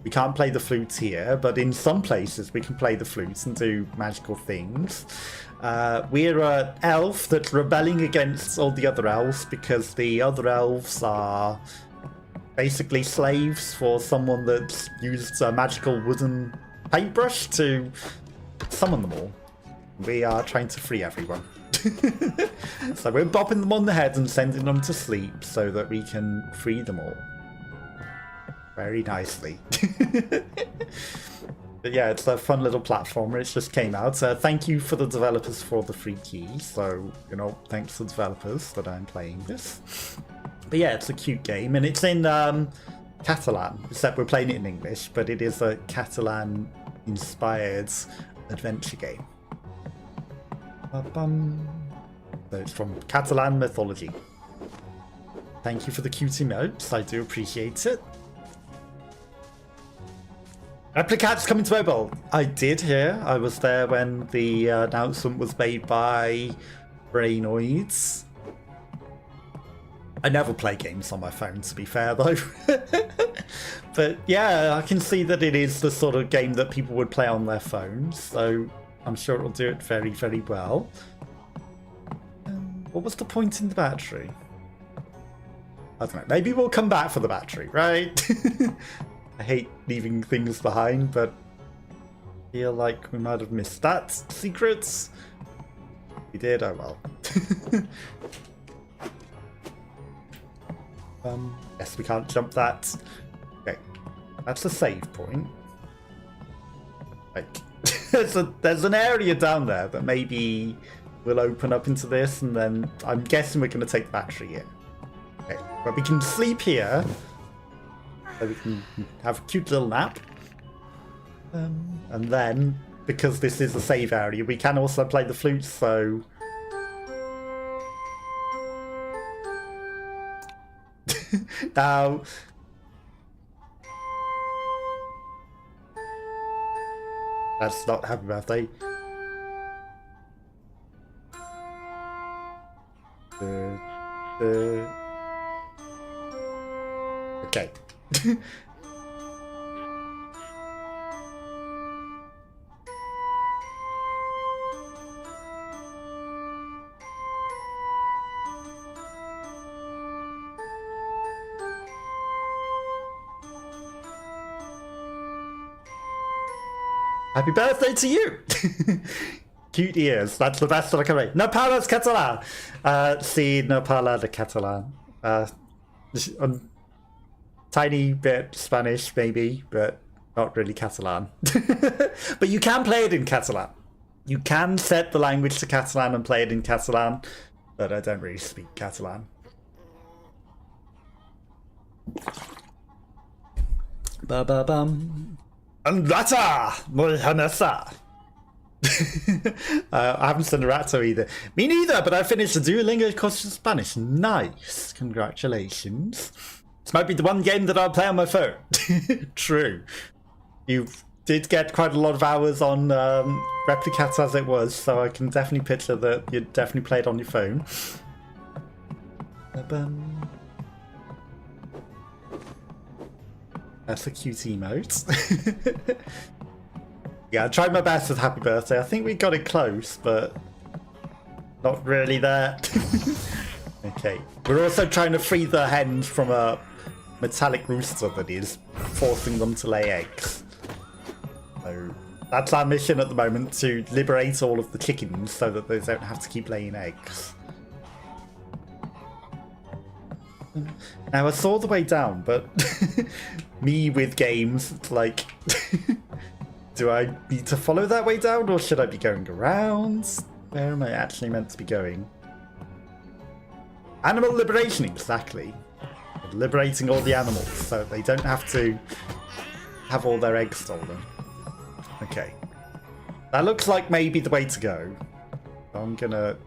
we can't play the flute here, but in some places we can play the flute and do magical things. We're an elf that's rebelling against all the other elves because the other elves are basically slaves for someone that's used a magical wooden paintbrush to summon them all. We are trying to free everyone. So we're bopping them on the head and sending them to sleep so that we can free them all. Very nicely. But yeah, it's a fun little platformer. It just came out. Thank you for the developers for the free key. So, you know, thanks to the developers that I'm playing this. But yeah, it's a cute game, and it's in Catalan, except we're playing it in English, but it is a Catalan-inspired adventure game. So it's from Catalan mythology. Thank you for the cute emotes, I do appreciate it. Replicat's coming to mobile. I did hear. I was there when the announcement was made by Brainoids. I never play games on my phone, to be fair, though. But yeah, I can see that it is the sort of game that people would play on their phones, so I'm sure it'll do it very, very well. What was the point in the battery? I don't know. Maybe we'll come back for the battery, right? I hate leaving things behind, but I feel like we might have missed that. Secrets? We did, oh well. Yes, we can't jump that. Okay, that's a save point. Like, there's an area down there that maybe will open up into this, and then I'm guessing we're going to take the battery here. Okay, but we can sleep here, so we can have a cute little nap. And then, because this is a save area, we can also play the flute, so... Now... That's not happy birthday. Okay. Happy birthday to you! Cute ears, that's the best that I can make. No parles Catalan! Sí, no parla de Catalan. Tiny bit Spanish, maybe, but not really Catalan. But you can play it in Catalan. You can set the language to Catalan and play it in Catalan, but I don't really speak Catalan. Ba-ba-bum. Andrata! Mojanesa! I haven't done Naruto either. Me neither, but I finished the Duolingo course of Spanish. Nice. Congratulations. This might be the one game that I'll play on my phone. True. You did get quite a lot of hours on Replicat as it was, so I can definitely picture that you definitely played on your phone. That's a cute emote. Yeah, I tried my best with happy birthday. I think we got it close, but not really there. Okay. We're also trying to free the hens from a metallic rooster that is forcing them to lay eggs. So that's our mission at the moment, to liberate all of the chickens so that they don't have to keep laying eggs. Now I saw the way down, but me with games, it's like, do I need to follow that way down or should I be going around? Where am I actually meant to be going? Animal liberation, exactly. Liberating all the animals so they don't have to have all their eggs stolen. Okay. That looks like maybe the way to go. I'm gonna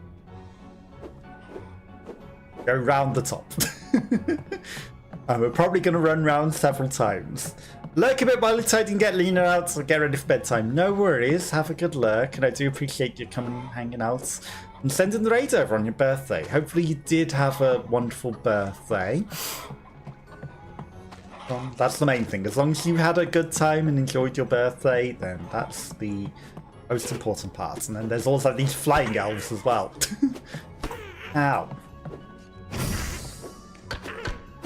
go round the top. And we're probably gonna run round several times. Lurk a bit while it's hiding, get Lena out, so get ready for bedtime. No worries, have a good lurk, and I do appreciate you coming and hanging out and sending the raid over on your birthday. Hopefully you did have a wonderful birthday. That's the main thing. As long as you had a good time and enjoyed your birthday, then that's the most important part. And then there's also these flying elves as well. Ow.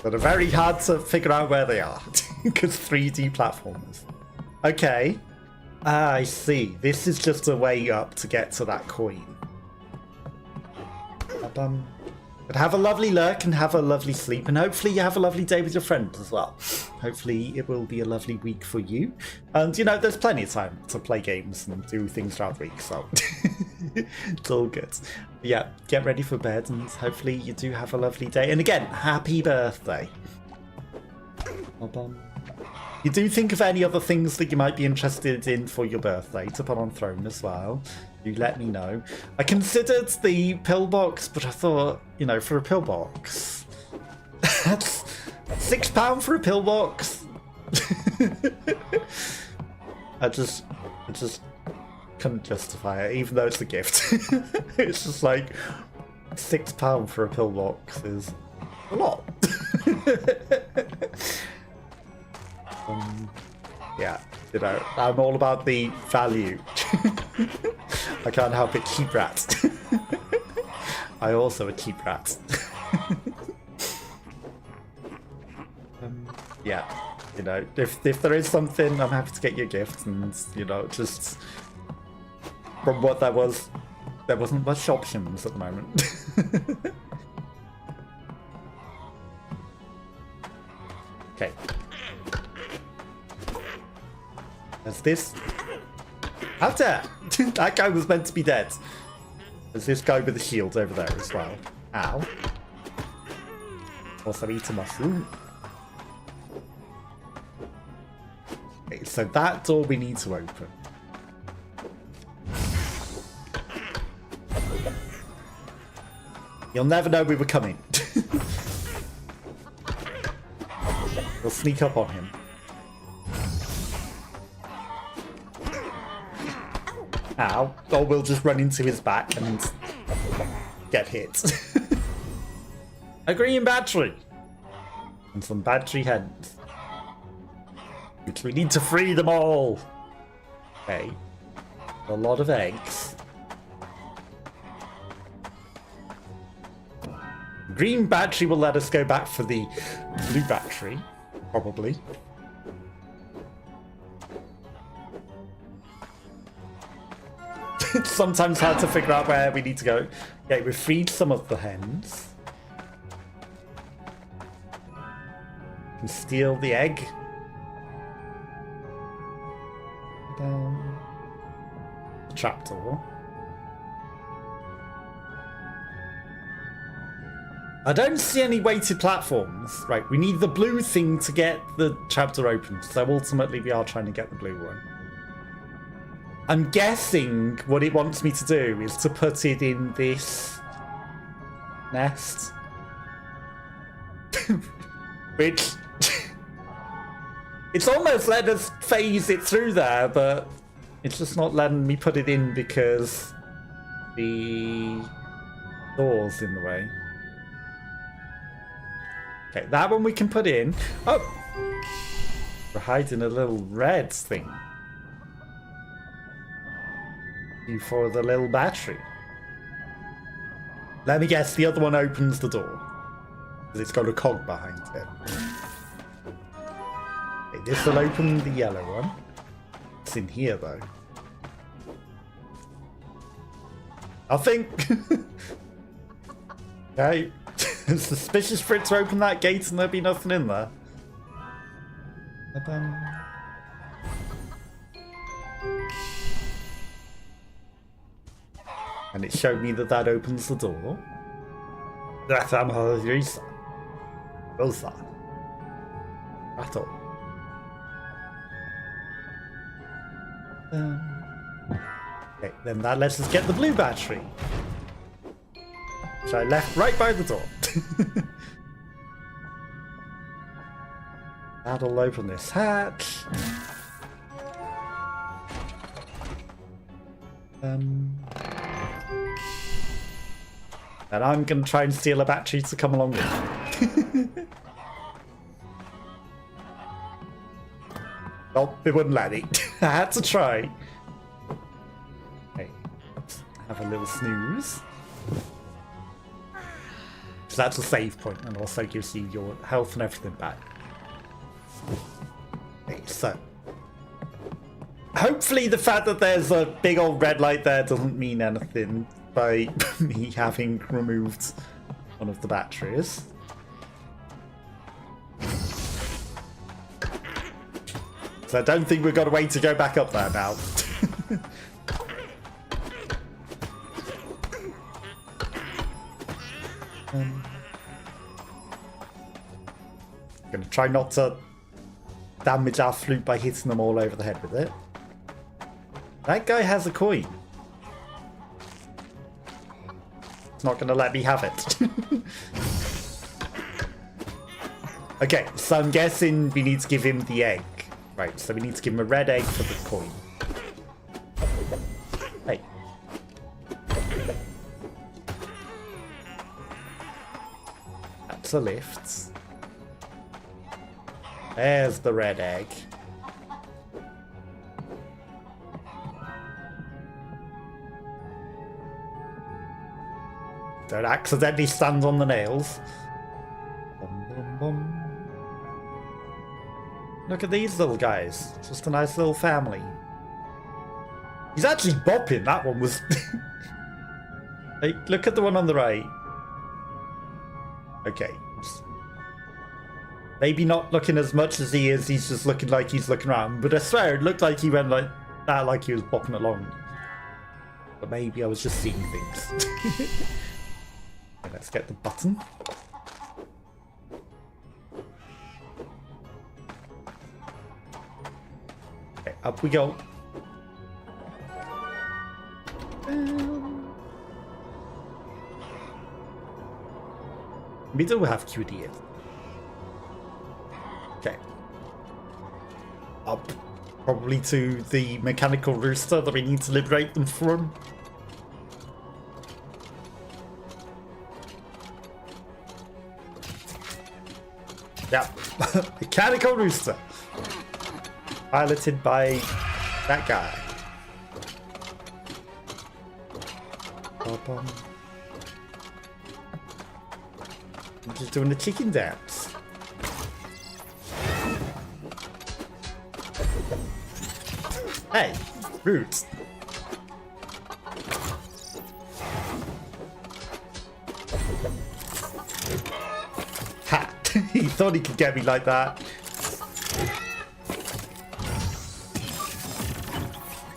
That are very hard to figure out where they are. Because 3D platformers. Okay. Ah, I see. This is just a way up to get to that coin. But have a lovely lurk and have a lovely sleep, and hopefully you have a lovely day with your friends as well. Hopefully it will be a lovely week for you. And, you know, there's plenty of time to play games and do things throughout the week, so it's all good. Yeah, get ready for bed, and hopefully you do have a lovely day. And again, happy birthday. You do think of any other things that you might be interested in for your birthday to put on Throne as well, do let me know. I considered the pillbox, but I thought, you know, for a pillbox, that's £6 for a pillbox. I just couldn't justify it, even though it's a gift. It's just like £6 for a pillbox is a lot. Yeah, you know, I'm all about the value. I can't help it, cheap rat. I also a cheap rat. Yeah, you know, if there is something, I'm happy to get you a gift, and, you know, just from what there wasn't much options at the moment. Okay. There's this. How dare! That guy was meant to be dead. There's this guy with the shield over there as well. Ow. Also eat a mushroom. Okay, so that door we need to open. You'll never know we were coming. We'll sneak up on him. Ow. Or we'll just run into his back and get hit. A green battery! And some battery hens. Which we need to free them all! Okay. A lot of eggs. Green battery will let us go back for the blue battery. Probably. It's sometimes hard to figure out where we need to go. Okay, we've freed some of the hens. Can steal the egg. Trapdoor. I don't see any weighted platforms. Right, we need the blue thing to get the trapdoor open. So ultimately we are trying to get the blue one. I'm guessing what it wants me to do is to put it in this nest. Which... it's almost let us phase it through there, but it's just not letting me put it in because the door's in the way. Okay, that one we can put in. Oh! We're hiding a little red thing. For the little battery. Let me guess, the other one opens the door. Because it's got a cog behind it. Okay, this will open the yellow one. It's in here though. Nothing. Okay. Suspicious for it to open that gate and there'll be nothing in there. And it showed me that that opens the door. That's Amharisa. Rosa. Battle. Okay, then that lets us get the blue battery. Which I left right by the door. That'll open this hatch. And I'm going to try and steal a battery to come along with. Oh, it wouldn't let me. I had to try. Okay, let's have a little snooze. So that's a save point and also gives you your health and everything back. Okay, so hopefully the fact that there's a big old red light there doesn't mean anything by me having removed one of the batteries. So I don't think we've got a way to go back up there now. I'm gonna try not to damage our flute by hitting them all over the head with it. That guy has a coin. It's not gonna let me have it. Okay, so I'm guessing we need to give him the egg. Right, so we need to give him a red egg for the coin. Hey. That's a lift. There's the red egg. Don't accidentally stand on the nails. Bum, bum, bum. Look at these little guys. Just a nice little family. He's actually bopping. That one was... Hey, look at the one on the right. Okay. Maybe not looking as much as he is. He's just looking like he's looking around. But I swear it looked like he went like that, like he was bopping along. But maybe I was just seeing things. Okay, let's get the button. Okay, up we go. We do have QD. Okay. Up. Probably to the mechanical rooster that we need to liberate them from. Yeah. Mechanical rooster. Piloted by that guy. I'm just doing the chicken dance. Hey, roots. Ha! He thought he could get me like that.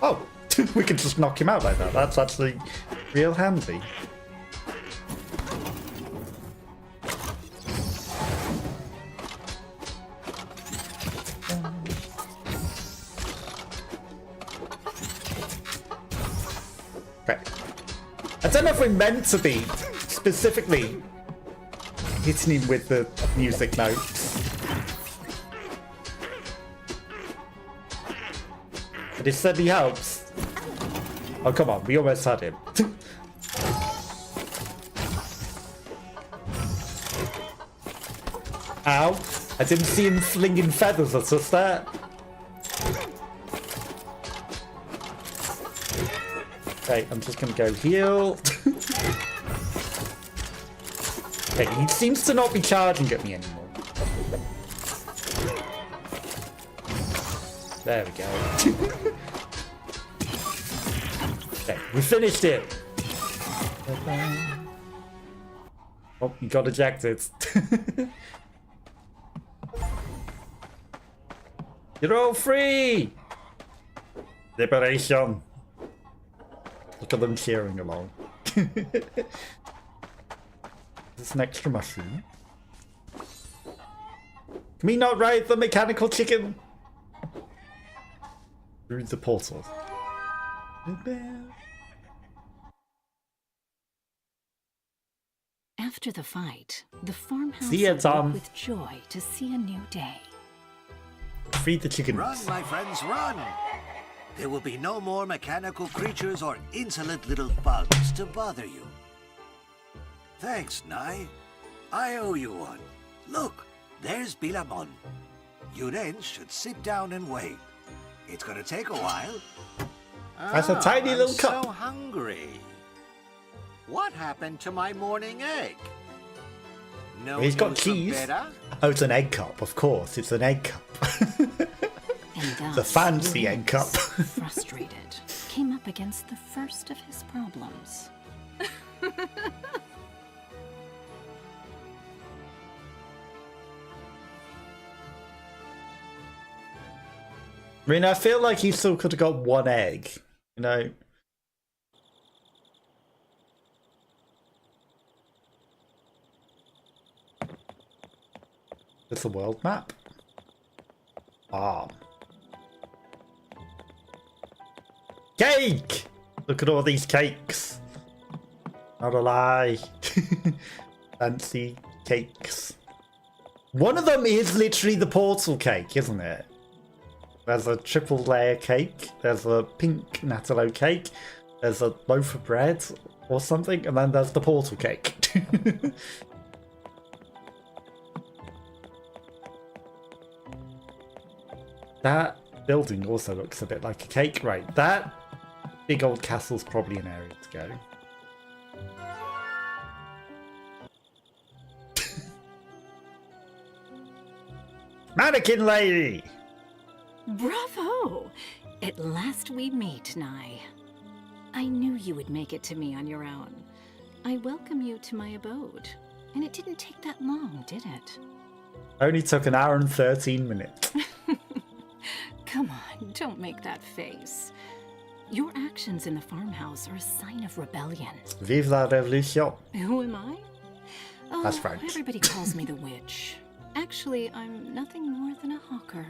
Oh, we can just knock him out like that. That's actually real handy. I don't know if we're meant to be specifically hitting him with the music notes. But it certainly helps. Oh, come on, we almost had him. Ow. I didn't see him flinging feathers at us there. Okay, I'm just gonna go heal. Okay, he seems to not be charging at me anymore. There we go. Okay, we finished it. Oh, you got ejected. You're all free! Liberation. Look at them cheering along. Is this an extra mushroom? Can we not ride the mechanical chicken? Through the portal. After the fight, the farmhouse See ya, Tom. awoke with joy to see a new day. Free the chickens. Run, my friends, run! There will be no more mechanical creatures or insolent little bugs to bother you. Thanks, Nai. I owe you one. Look, there's Bilamon. You then should sit down and wait. It's gonna take a while. That's a tiny little cup. I'm so hungry. What happened to my morning egg? No, He's got news of cheese. Beta? Oh, it's an egg cup, of course. It's an egg cup. And thus, The fancy egg cup. frustrated, came up against the first of his problems. I mean, I feel like he still could have got one egg, you know? It's a world map. Ah. Cake! Look at all these cakes. Not a lie. Fancy cakes. One of them is literally the portal cake, isn't it? There's a triple layer cake, there's a pink natalo cake, there's a loaf of bread or something, and then there's the portal cake. That building also looks a bit like a cake, right? That big old castle's probably an area to go. Mannequin lady! Bravo! At last we meet, Nai. I knew you would make it to me on your own. I welcome you to my abode. And it didn't take that long, did it? Only took an hour and 13 minutes. Come on, don't make that face. Your actions in the farmhouse are a sign of rebellion. Vive la révolution. Who am I? Oh, That's French. Everybody calls me the witch. Actually, I'm nothing more than a hawker.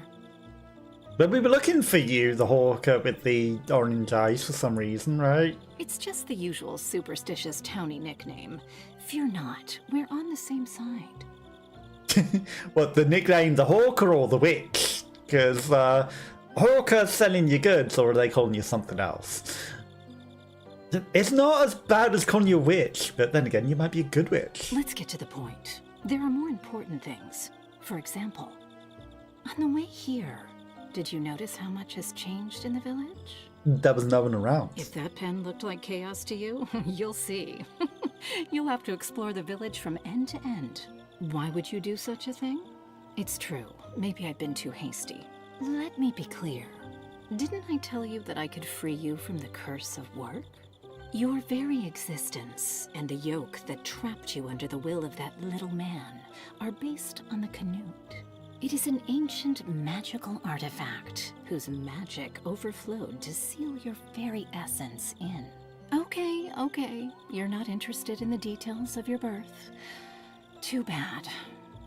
But we were looking for you, the hawker with the orange eyes for some reason, right? It's just the usual superstitious towny nickname. Fear not, we're on the same side. What, the nickname the hawker or the witch? Because hawker's selling you goods, or are they calling you something else? It's not as bad as calling you a witch, but then again, you might be a good witch. Let's get to the point. There are more important things. For example, on the way here, did you notice how much has changed in the village? There was no one around. If that pen looked like chaos to you, you'll see. You'll have to explore the village from end to end. Why would you do such a thing? It's true. Maybe I've been too hasty. Let me be clear. Didn't I tell you that I could free you from the curse of work? Your very existence and the yoke that trapped you under the will of that little man are based on the Canute. It is an ancient magical artifact whose magic overflowed to seal your very essence in. Okay, you're not interested in the details of your birth. Too bad.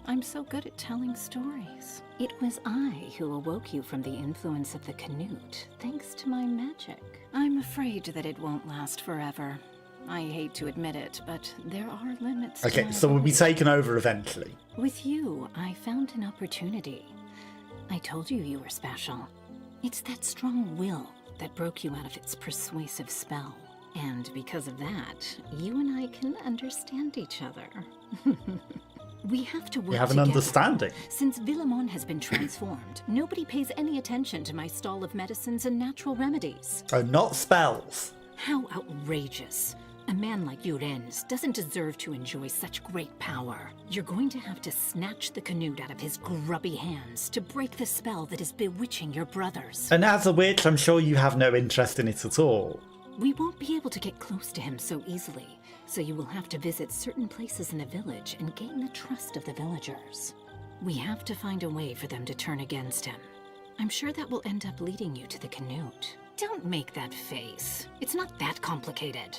I'm so good at telling stories. It was I who awoke you from the influence of the Canute, thanks to my magic. I'm afraid that it won't last forever. I hate to admit it, but there are limits to Okay, my so we'll be ability. taken over eventually. With you, I found an opportunity. I told you you were special. It's that strong will that broke you out of its persuasive spell. And because of that, you and I can understand each other. We have to work We have an together. understanding. Since Villamon has been transformed, nobody pays any attention to my stall of medicines and natural remedies. Oh, not spells. How outrageous. A man like Llorens doesn't deserve to enjoy such great power. You're going to have to snatch the canute out of his grubby hands to break the spell that is bewitching your brothers. And as a witch, I'm sure you have no interest in it at all. We won't be able to get close to him so easily, so you will have to visit certain places in the village and gain the trust of the villagers. We have to find a way for them to turn against him. I'm sure that will end up leading you to the canute. Don't make that face. It's not that complicated.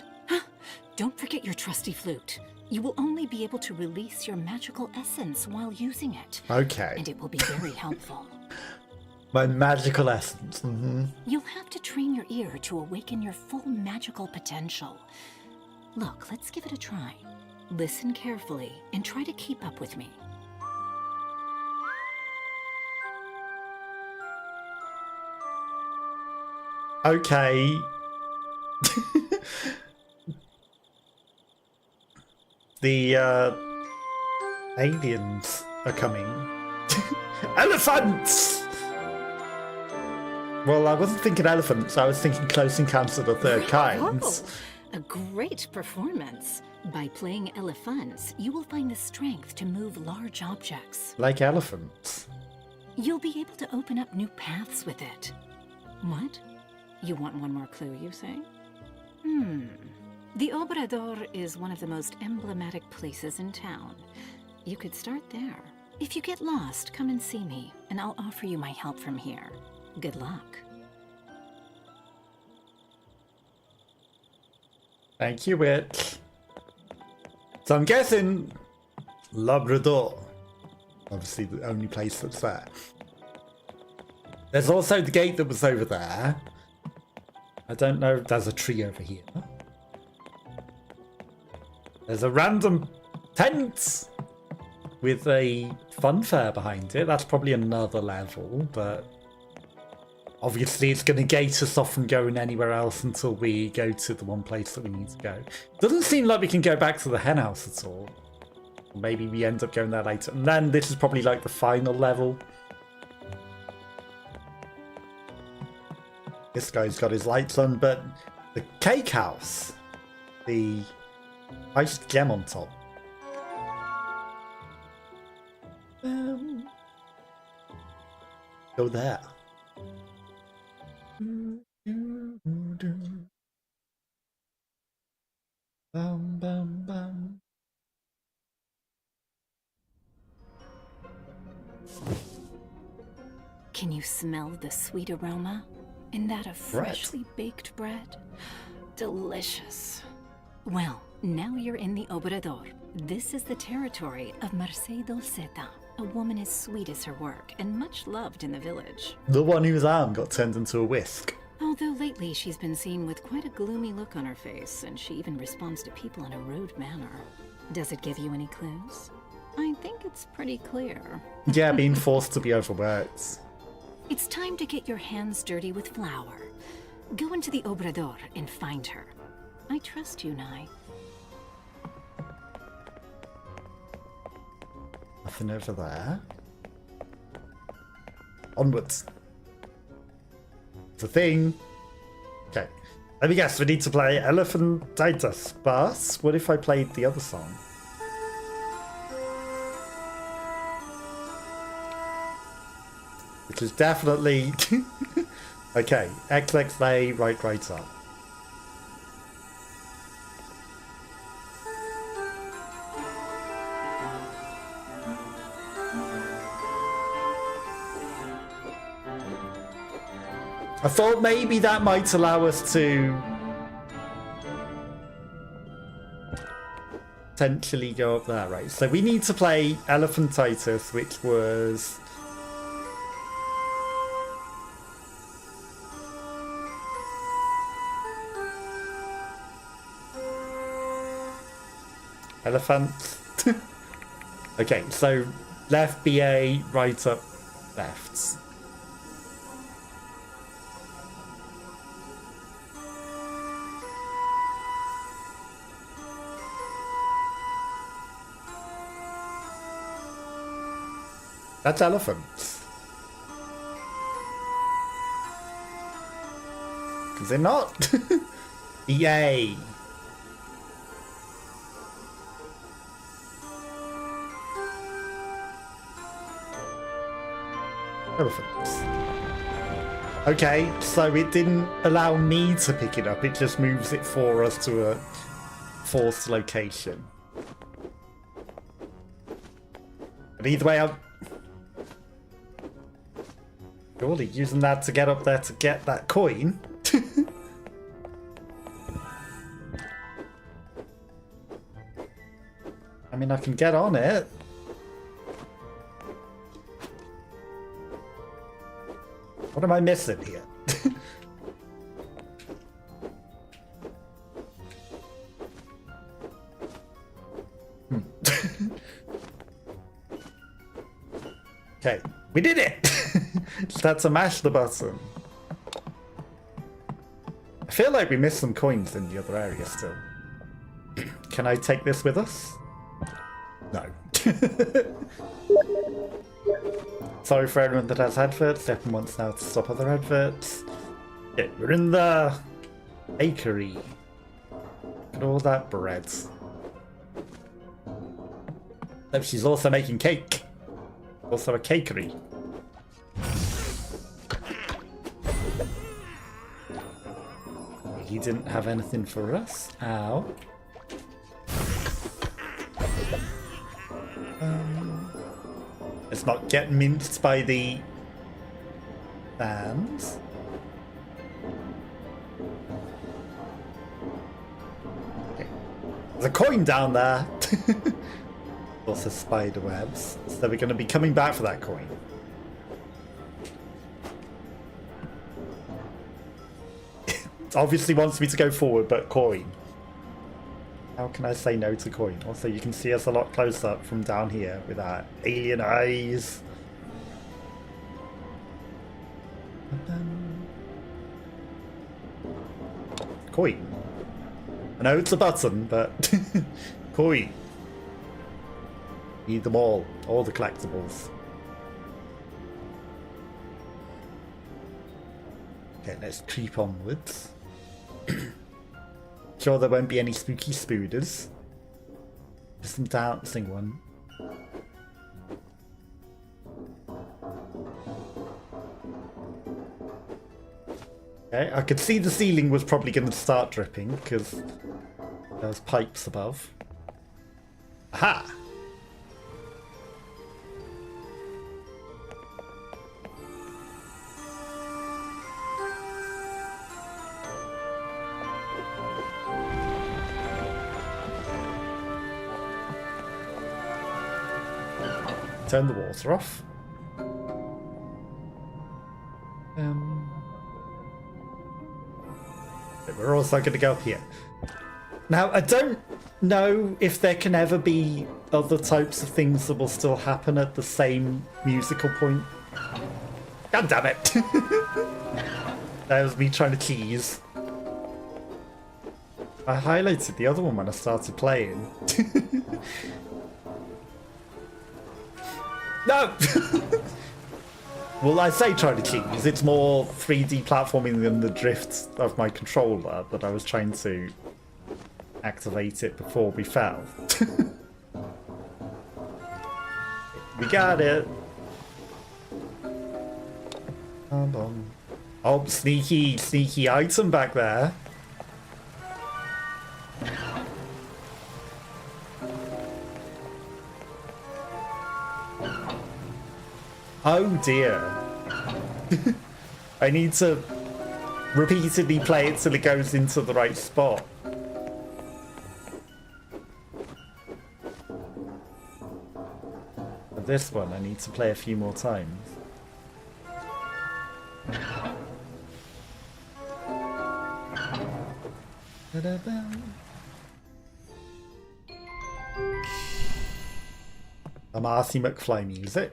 Don't forget your trusty flute. You will only be able to release your magical essence while using it. Okay. And it will be very helpful. My magical essence. You'll have to train your ear to awaken your full magical potential. Look, let's give it a try. Listen carefully and try to keep up with me. Okay. The aliens are coming. Elephants! Well, I wasn't thinking elephants, I was thinking close encounter of the third kind. Oh, a great performance. By playing elephants, you will find the strength to move large objects. Like elephants. You'll be able to open up new paths with it. What? You want one more clue, you say? The Obrador is one of the most emblematic places in town. You could start there. If you get lost, come and see me, and I'll offer you my help from here. Good luck. Thank you, witch. So I'm guessing Labrador. Obviously the only place that's there. There's also the gate that was over there. I don't know if there's a tree over here. There's a random tent with a funfair behind it. That's probably another level, but obviously it's going to gate us off from going anywhere else until we go to the one place that we need to go. Doesn't seem like we can go back to the hen house at all. Maybe we end up going there later. And then this is probably like the final level. This guy's got his lights on, but the cake house, the iced gem on top. Go there. Bum, bum, bum. Can you smell the sweet aroma? In that of freshly baked bread? Delicious. Well, now you're in the Obrador. This is the territory of Mercé Dolceta, a woman as sweet as her work and much loved in the village. The one whose arm got turned into a whisk. Although lately she's been seen with quite a gloomy look on her face, and she even responds to people in a rude manner. Does it give you any clues? I think it's pretty clear. Yeah, being forced to be overworked. It's time to get your hands dirty with flour. Go into the Obrador and find her. I trust you, Nye. Nothing over there. Onwards. It's a thing. Okay. Let me guess, we need to play Elephantitis. But what if I played the other song? Which is definitely... Okay, XX lay right up. I thought maybe that might allow us to potentially go up there, right? So we need to play Elephantitis, which was... Elephant. Okay, so left BA, right up, left. That's elephants. Is it not? Yay. Elephants. Okay, so it didn't allow me to pick it up, it just moves it for us to a forced location. But either way, I'm surely using that to get up there to get that coin. I mean, I can get on it. What am I missing here? Okay, we did it! Just had to mash the button. I feel like we missed some coins in the other area still. Can I take this with us? No. Sorry for everyone that has adverts. Step wants now to stop other adverts. Yeah, we're in the bakery. Look at all that bread. Oh, she's also making cake. Also a cakery. He didn't have anything for us. Ow. Let's not get minced by the fans. Okay. There's a coin down there. Also spider webs. So we're going to be coming back for that coin. It obviously wants me to go forward, but coin. How can I say no to coin? Also, you can see us a lot closer up from down here with our alien eyes. Coin. I know it's a button, but coin. Need them all the collectibles. Okay, let's creep onwards. Sure there won't be any spooky spooders. Just some dancing one. Okay, I could see the ceiling was probably going to start dripping because there's pipes above. Aha! Turn the water off. We're also going to go up here. Now, I don't know if there can ever be other types of things that will still happen at the same musical point. God damn it! That was me trying to tease. I highlighted the other one when I started playing. No! Well, I say try to cheese. It's more 3D platforming than the drift of my controller, but I was trying to activate it before we fell. We got it! Come on. Oh, sneaky item back there. Oh dear. I need to repeatedly play it till it goes into the right spot. For this one, I need to play a few more times. The Marty McFly music.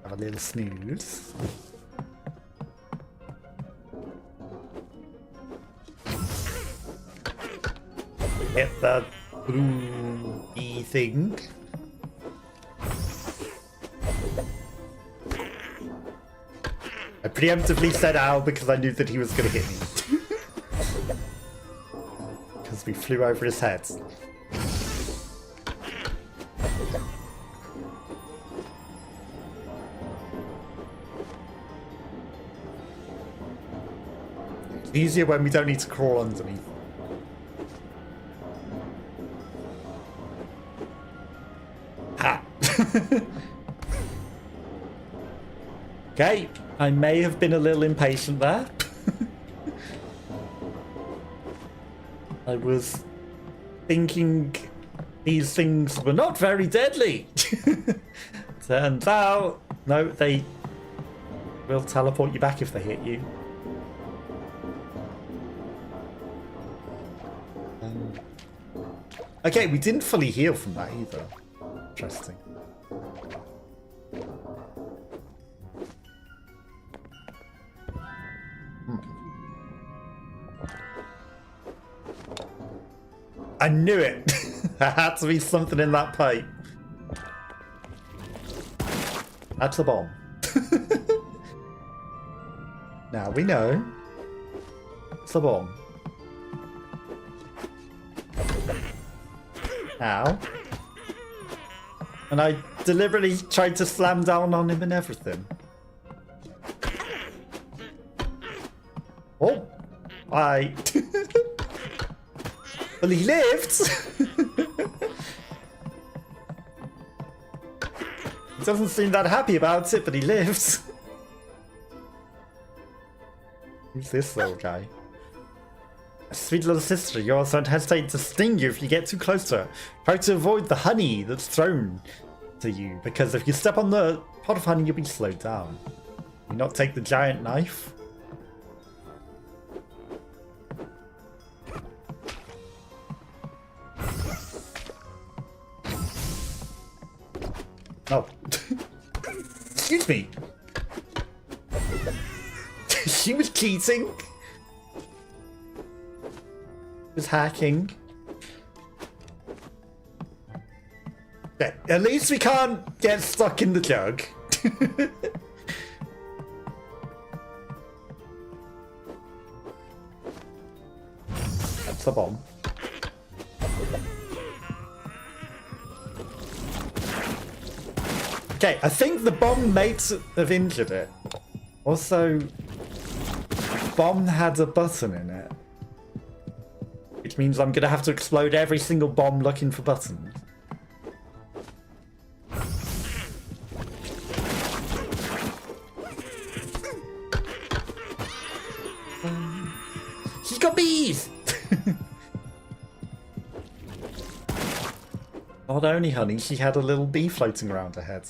Have a little snooze. Hit the blue thing. I preemptively said ow because I knew that he was going to hit me. Because we flew over his head. It's easier when we don't need to crawl underneath. Ha! Okay, I may have been a little impatient there. I was thinking these things were not very deadly. Turns out, no, they will teleport you back if they hit you. Okay, we didn't fully heal from that either. Interesting. I knew it! There had to be something in that pipe. That's a bomb. Now we know. It's a bomb. Ow. And I deliberately tried to slam down on him and everything. Oh! I... Well, he lived! He doesn't seem that happy about it, but he lives. Who's this little guy? Sweet little sister, you also don't hesitate to sting you if you get too close to her. Try to avoid the honey that's thrown to you, because if you step on the pot of honey, you'll be slowed down. You not take the giant knife? Oh. Excuse me. She was cheating. Was hacking. Okay, at least we can't get stuck in the jug. That's a bomb. Okay, I think the bomb mates have injured it. Also, bomb had a button in it. Which means I'm gonna have to explode every single bomb looking for buttons. She's got bees! Not only, honey, she had a little bee floating around her head.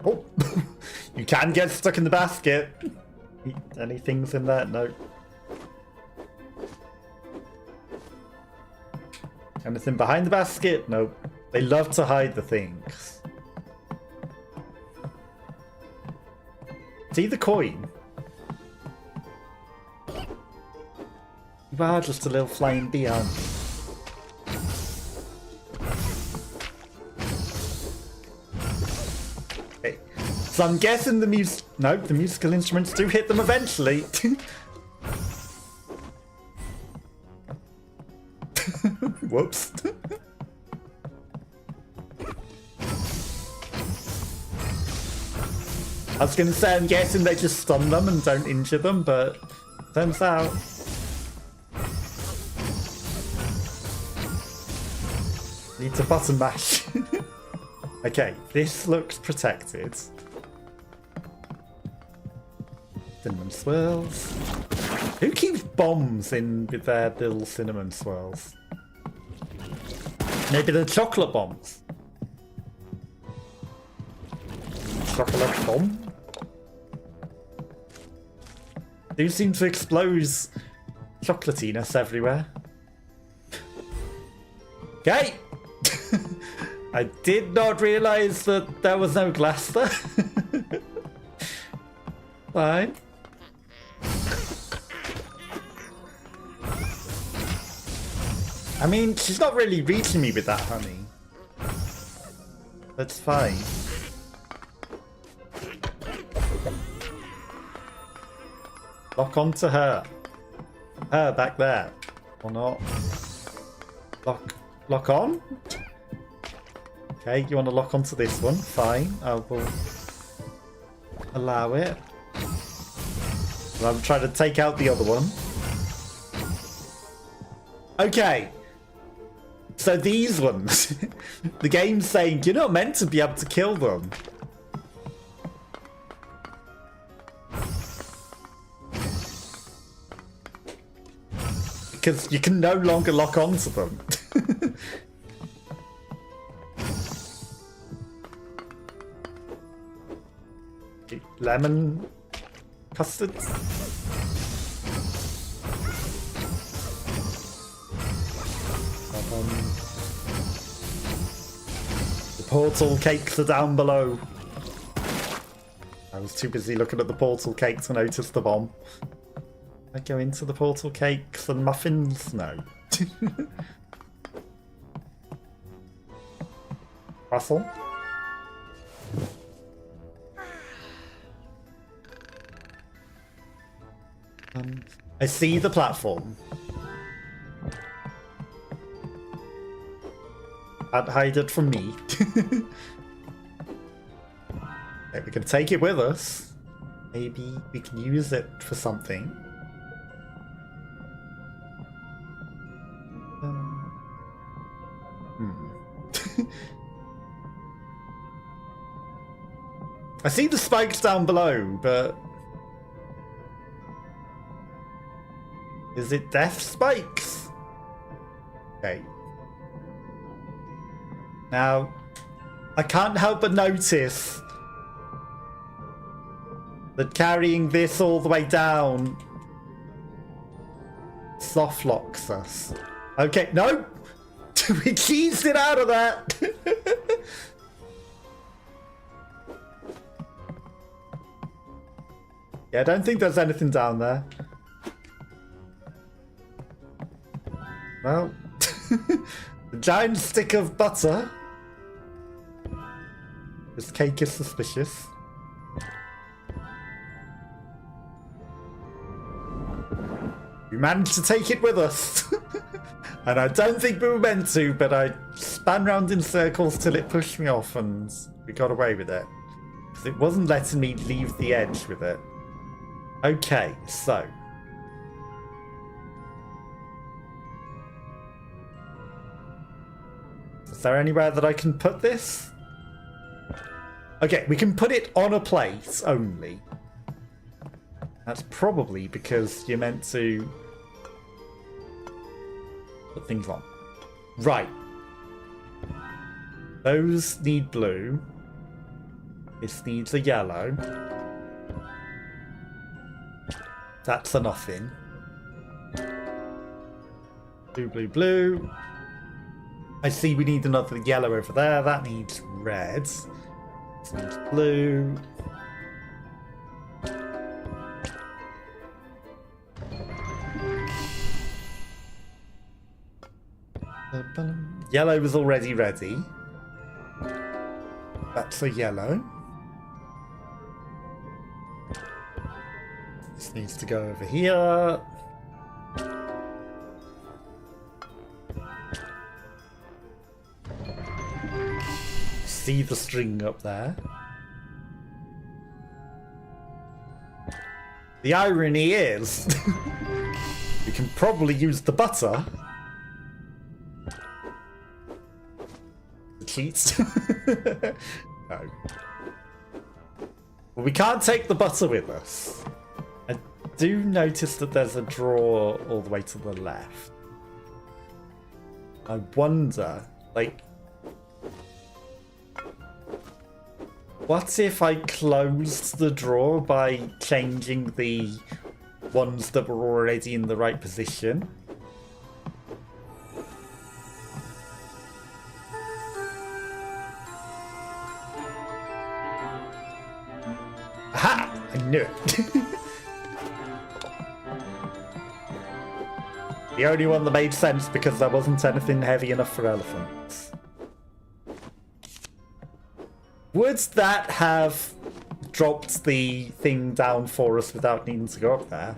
Oh! You can get stuck in the basket! Any things in there? No. Anything behind the basket? Nope. They love to hide the things. See the coin? You are just a little flying bee, aren't you? Okay. So I'm guessing the the musical instruments do hit them eventually. Whoops. I was gonna say I'm guessing they just stun them and don't injure them, but turns out. Need to button mash. Okay, this looks protected. Cinnamon swirls. Who keeps bombs in with their little cinnamon swirls? Maybe the chocolate bombs. Chocolate bomb? Do seem to explode chocolatiness everywhere. Okay. I did not realize that there was no glass there. Fine. I mean, she's not really reaching me with that honey. That's fine. Lock onto her. Her back there. Or not. Lock on? Okay, you want to lock onto this one? Fine, I will allow it. And I'm trying to take out the other one. Okay. So these ones, the game's saying you're not meant to be able to kill them. Because you can no longer lock onto them. Lemon custard. The portal cakes are down below. I was too busy looking at the portal cake to notice the bomb. I go into the portal cakes and muffins? No. Russell? I see the platform. Can't hide it from me. Okay, we can take it with us. Maybe we can use it for something. I see the spikes down below, but... Is it death spikes? Okay. Now, I can't help but notice that carrying this all the way down soft locks us. Okay, no! We cheesed it out of that! Yeah, I don't think there's anything down there. Well, the giant stick of butter. This cake is suspicious. We managed to take it with us. And I don't think we were meant to, but I span round in circles till it pushed me off and we got away with it. Because it wasn't letting me leave the edge with it. Okay, so. Is there anywhere that I can put this? Okay, we can put it on a plate only. That's probably because you're meant to put things on. Right. Those need blue. This needs a yellow. That's a nothing. Blue, blue, blue. I see we need another yellow over there. That needs red. This needs blue. Yellow was already ready. That's a yellow. This needs to go over here. See the string up there. The irony is, we can probably use the butter. The cheats. No. Well, we can't take the butter with us. I do notice that there's a drawer all the way to the left. I wonder, like, what if I closed the drawer by changing the ones that were already in the right position? Aha! I knew it. The only one that made sense because there wasn't anything heavy enough for elephants. Would that have dropped the thing down for us without needing to go up there?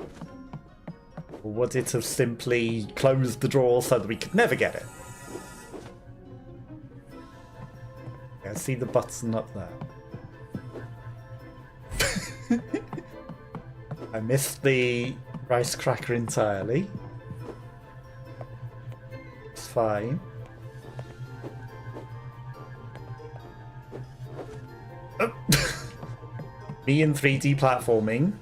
Or would it have simply closed the drawer so that we could never get it? Yeah, I see the button up there. I missed the rice cracker entirely. It's fine. Oh. Me in 3D platforming.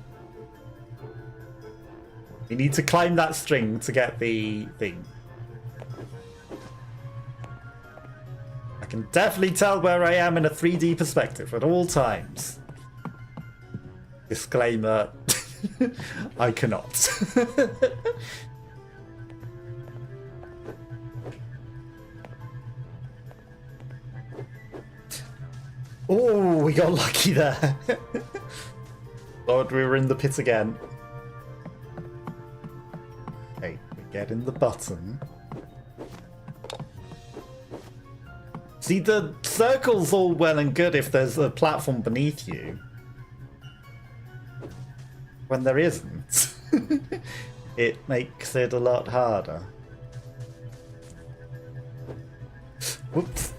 You need to climb that string to get the thing. I can definitely tell where I am in a 3D perspective at all times. Disclaimer, I cannot. Oh, we got lucky there. Lord, we were in the pit again. Okay, we get in the button. See, the circle's all well and good if there's a platform beneath you. When there isn't, it makes it a lot harder. Whoops.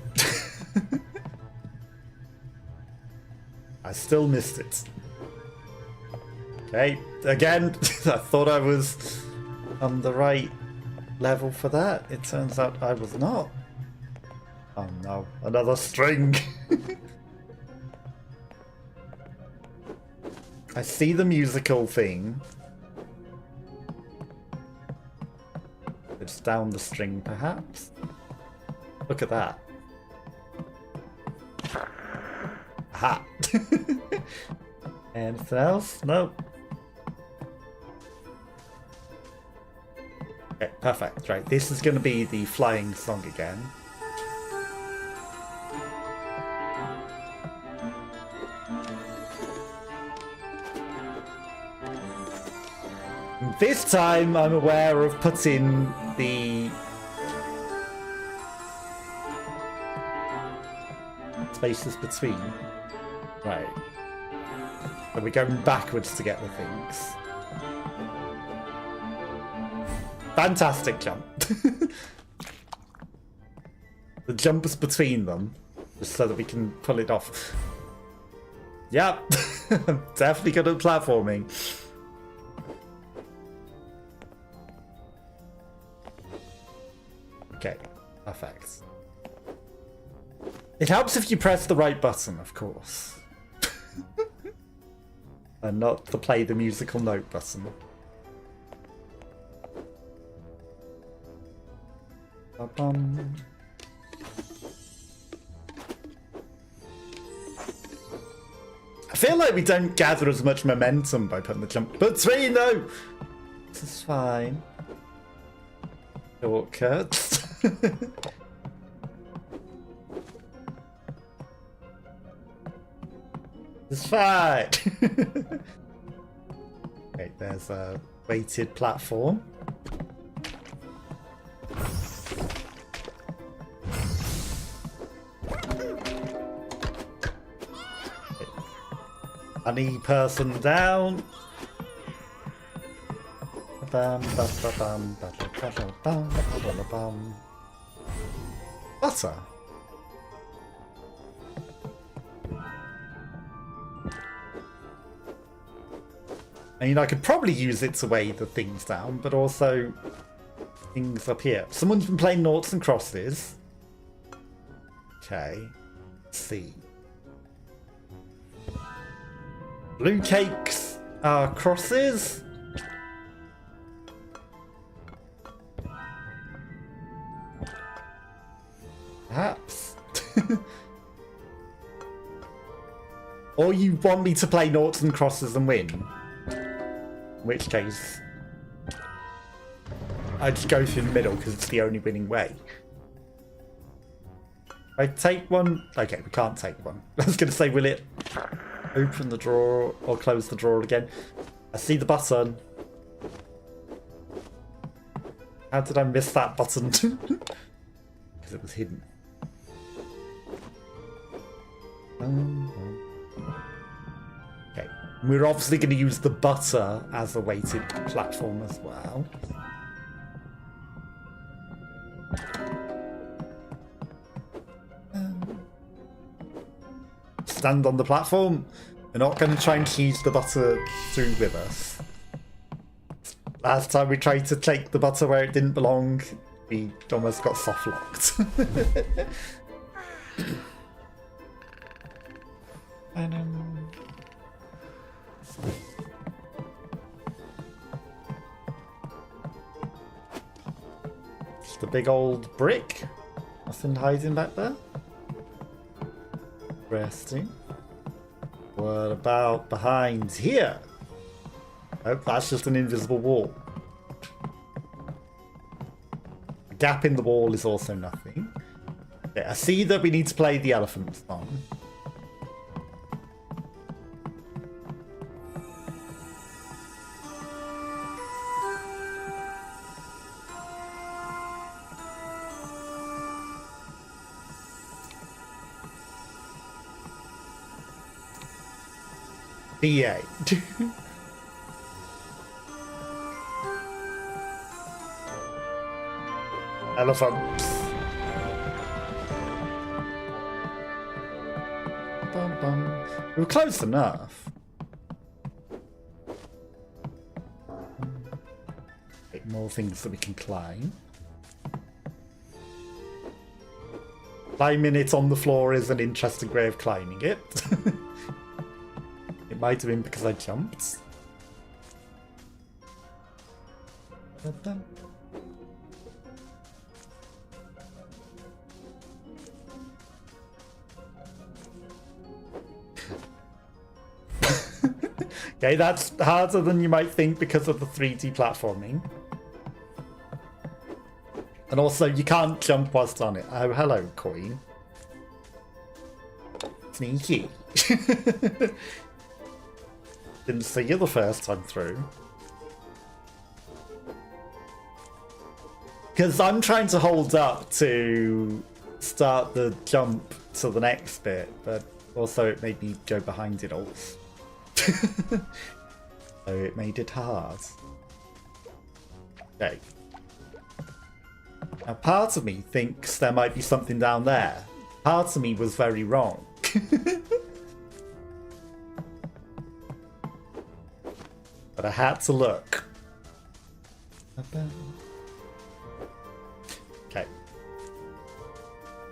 I still missed it. Okay, again, I thought I was on the right level for that. It turns out I was not. Oh no, another string. I see the musical thing. It's down the string, perhaps. Look at that. Aha! Anything else? Nope. Okay, perfect. Right, this is going to be the flying song again. This time I'm aware of putting the spaces between. Right. And we're going backwards to get the things. Fantastic jump. The jump is between them, just so that we can pull it off. Yep. I'm definitely good at platforming. Okay, perfect. It helps if you press the right button, of course. And not the play the musical note button. Ba-bum. I feel like we don't gather as much momentum by putting the jump between, though. This is fine. Shortcuts. It's fine. Okay, there's a weighted platform. Honey person down. Butter. I mean, I could probably use it to weigh the things down, but also things up here. Someone's been playing noughts and crosses. Okay. Let's see. Blue cakes are crosses. Perhaps. Or you want me to play noughts and crosses and win? In which case, I just go through the middle because it's the only winning way. I take one. Okay, we can't take one. I was going to say, will it open the drawer or close the drawer again? I see the button. How did I miss that button? Because it was hidden. Okay, we're obviously going to use the butter as a weighted platform as well. Stand on the platform. We're not going to try and tease the butter through with us. Last time we tried to take the butter where it didn't belong, we almost got soft locked. Just a big old brick. Nothing hiding back there. Interesting. What about behind here? Oh, that's just an invisible wall. A gap in the wall is also nothing. Okay, I see that we need to play the elephant song. BA. Elephants. Bum, bum. We were close enough. Bit more things that we can climb. Climbing it on the floor is an interesting way of climbing it. It might have been because I jumped. Ba-bum. Okay, that's harder than you might think because of the 3D platforming. And also, you can't jump whilst on it. Oh, hello, coin. Sneaky. Didn't see you the first time through. Because I'm trying to hold up to start the jump to the next bit, but also it made me go behind it all. So it made it hard. Okay. Now part of me thinks there might be something down there. Part of me was very wrong. But I had to look. Okay.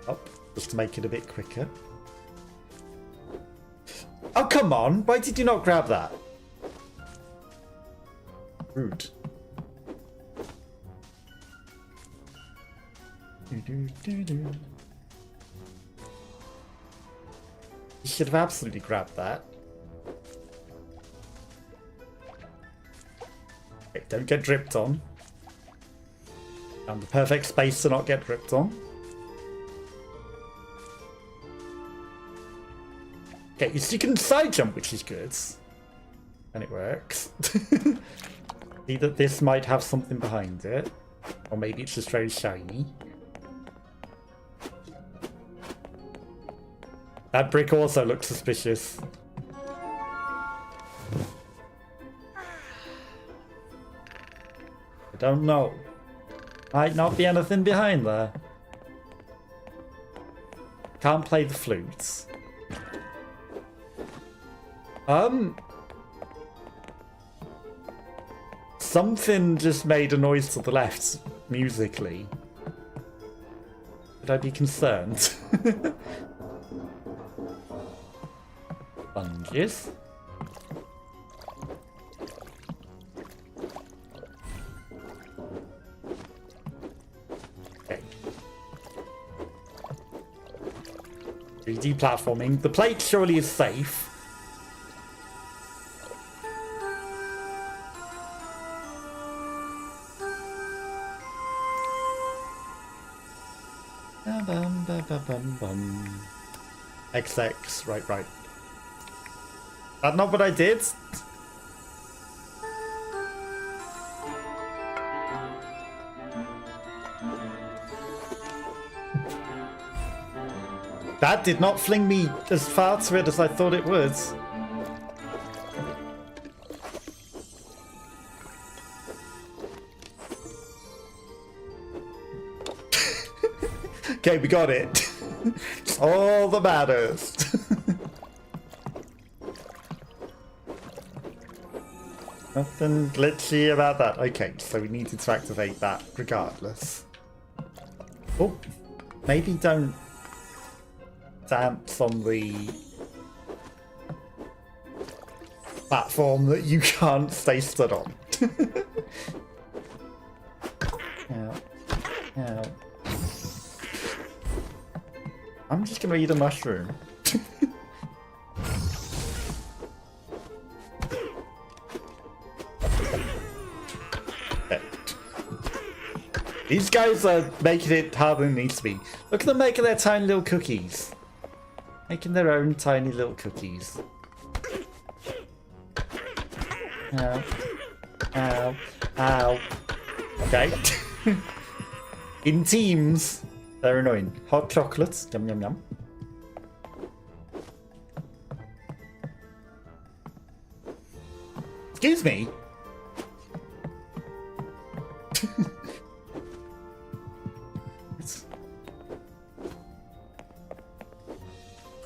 Up, just to make it a bit quicker. Oh, come on! Why did you not grab that? Rude. You should have absolutely grabbed that. Okay, don't get dripped on. Found the perfect space to not get dripped on. Okay, so you can side jump, which is good. And it works. See that this might have something behind it. Or maybe it's just very shiny. That brick also looks suspicious. I don't know. Might not be anything behind there. Can't play the flutes. Something just made a noise to the left, musically. Should I be concerned? Sponges. Okay. 3D platforming. The plate surely is safe. XX, right. That's not what I did. That did not fling me as far to it as I thought it would. Okay, we got it. All that matters. Nothing glitchy about that. Okay, so we needed to activate that regardless. Oh, maybe don't dance on the platform that you can't stay stood on. Yeah. Yeah. I'm just gonna eat a mushroom. These guys are making it harder than it needs to be. Look at them making their tiny little cookies. Making their own tiny little cookies. Ow. Ow. Ow. Okay. In teams. They're annoying. Hot chocolates. Yum yum yum. Excuse me.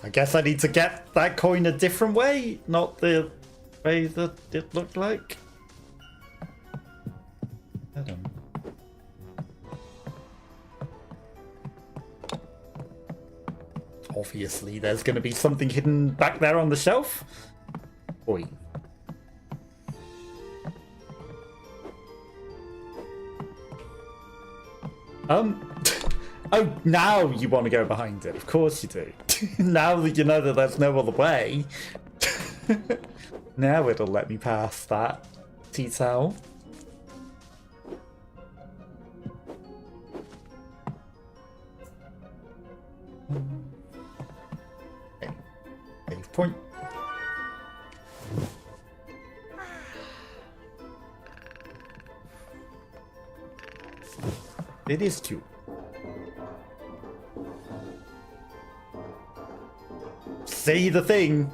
I guess I need to get that coin a different way, not the way that it looked like. I don't know. Obviously, there's going to be something hidden back there on the shelf. Oi. Oh, now you want to go behind it. Of course you do. Now that you know that there's no other way. Now it'll let me pass that tea towel. Okay. Save point. It is cute. See the thing.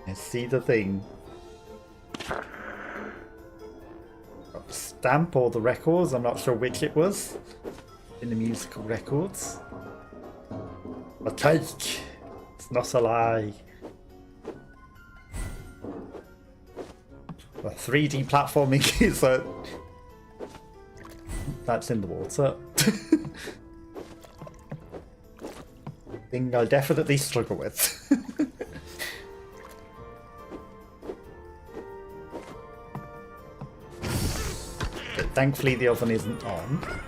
I see the thing. Got the stamp or the records. I'm not sure which it was. In the musical records. A cake. It's not a lie. Well, 3D platforming is a... That's in the water. Thing I definitely struggle with. Okay, thankfully the oven isn't on.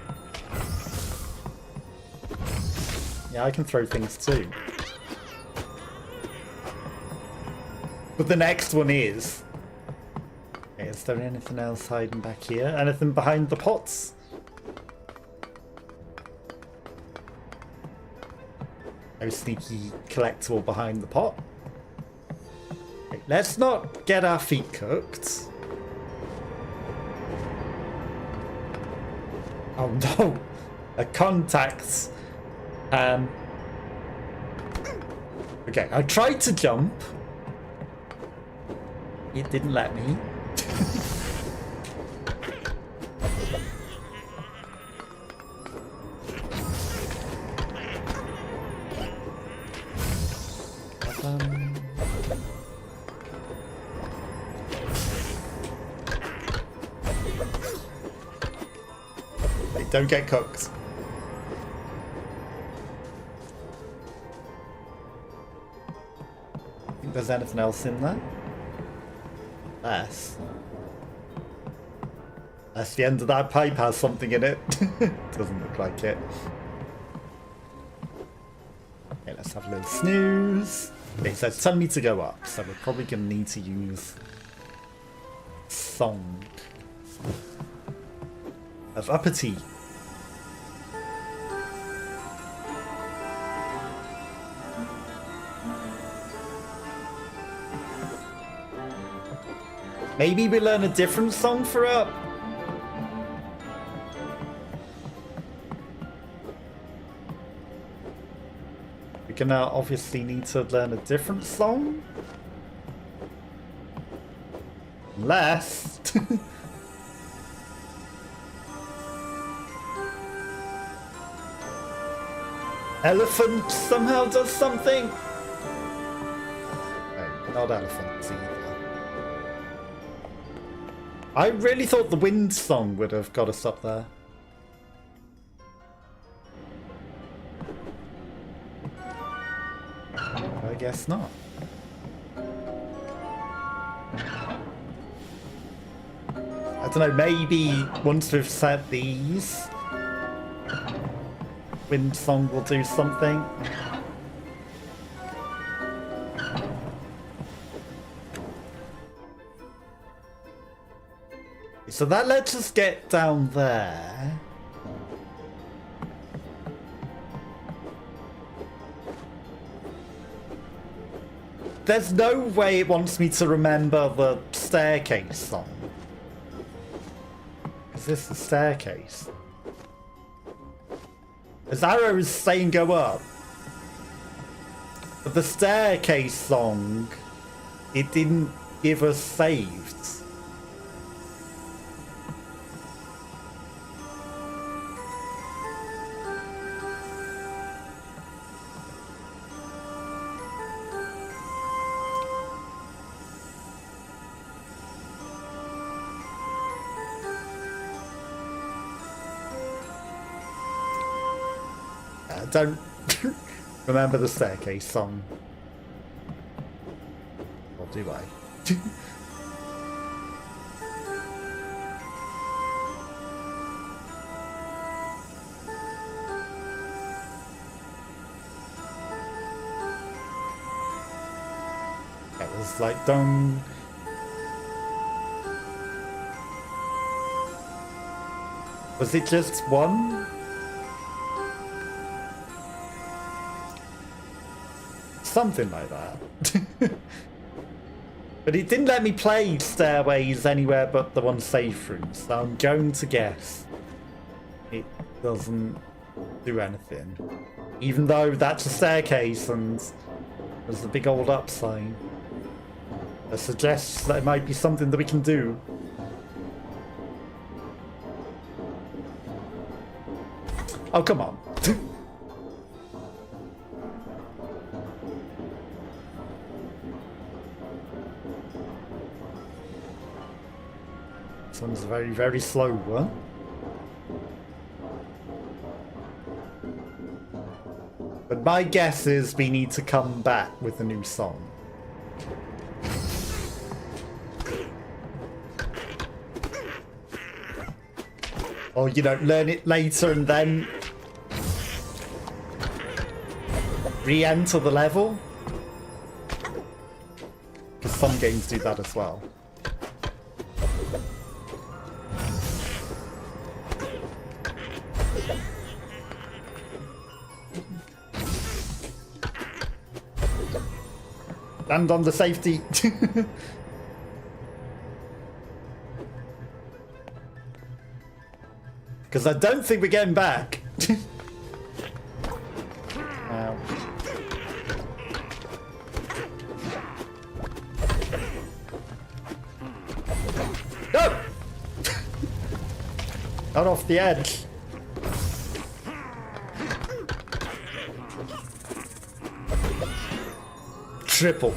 Yeah, I can throw things too. But the next one is... Okay, is there anything else hiding back here? Anything behind the pots? No sneaky collectible behind the pot. Okay, let's not get our feet cooked. Oh no! A contact. Okay, I tried to jump. It didn't let me. Don't get cooked. Think there's anything else in there? Unless the end of that pipe has something in it. Doesn't look like it. Okay, let's have a little snooze. Okay, so it's telling me to go up, so we're probably going to need to use Song of Upper Tea. Maybe we learn a different song for up. gonna obviously need to learn a different song. Unless... Elephant somehow does something? No, not elephants either. I really thought the wind song would have got us up there. I guess not. I don't know, maybe once we've set these, wind song will do something. So that lets us get down there. There's no way it wants me to remember the staircase song. Is this the staircase? As Arrow is saying go up. But the staircase song, it didn't give us saves. Don't remember the staircase song. Or do I? It was like, don't... Was it just one? Something like that. But it didn't let me play Stairways anywhere but the one safe room, so I'm going to guess it doesn't do anything. Even though that's a staircase and there's a big old up sign that suggests that it might be something that we can do. Oh, come on. This one's a very, very slow one. But my guess is we need to come back with a new song. Or, you know, learn it later and then re-enter the level. Because some games do that as well. Land on the safety. Because I don't think we're getting back. No! Not off the edge. Triple.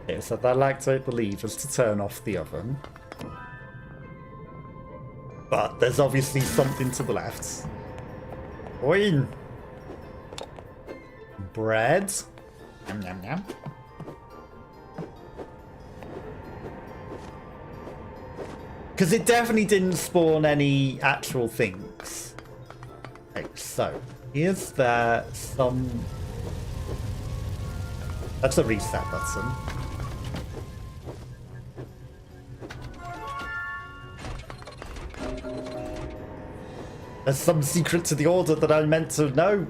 Okay, so that activate the levers to turn off the oven. But there's obviously something to the left. Oin! Bread. Yum, yum, yum. Because it definitely didn't spawn any actual things. Okay, so is there some... That's a reset button. There's some secret to the order that I'm meant to know.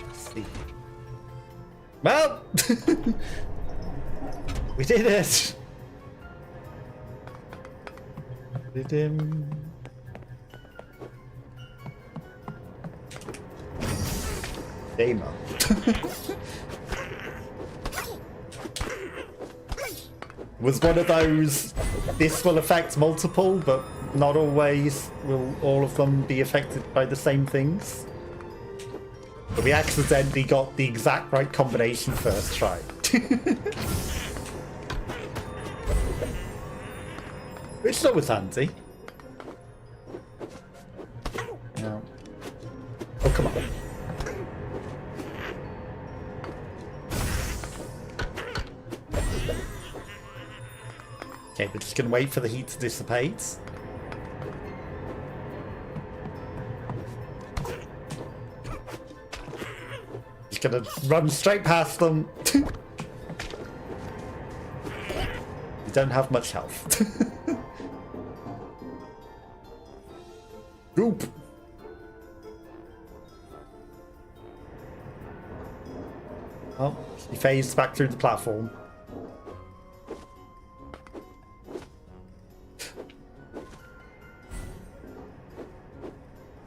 Let's see. Well, we did it. Did him. Gamer. Was one of those, this will affect multiple, but not always will all of them be affected by the same things. But we accidentally got the exact right combination first try. Which is always handy. No. Oh, come on. Okay, we're just gonna wait for the heat to dissipate. Just gonna run straight past them. You don't have much health. Goop. Oh, he phased back through the platform.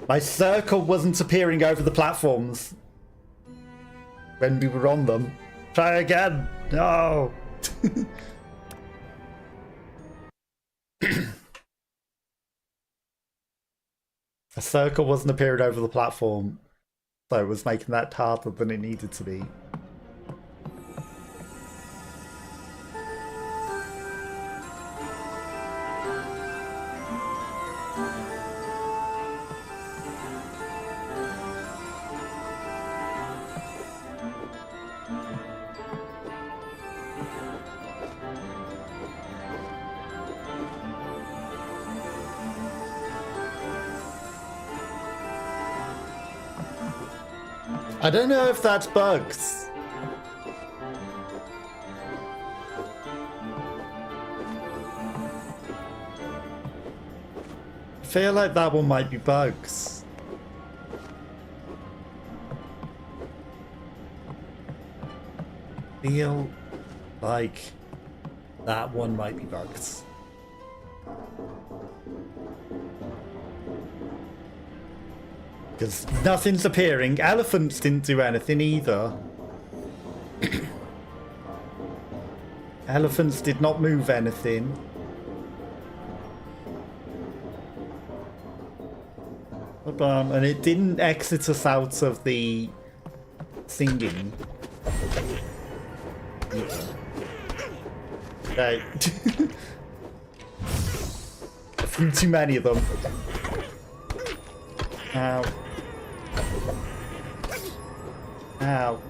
My circle wasn't appearing over the platforms when we were on them. Try again. No. A circle wasn't appearing over the platform, so it was making that harder than it needed to be. I don't know if that's bugs. I feel like that one might be bugs. Feel like that one might be bugs. Because nothing's appearing. Elephants didn't do anything either. Elephants did not move anything. And it didn't exit us out of the singing. Okay. A few too many of them. Ow. Ow.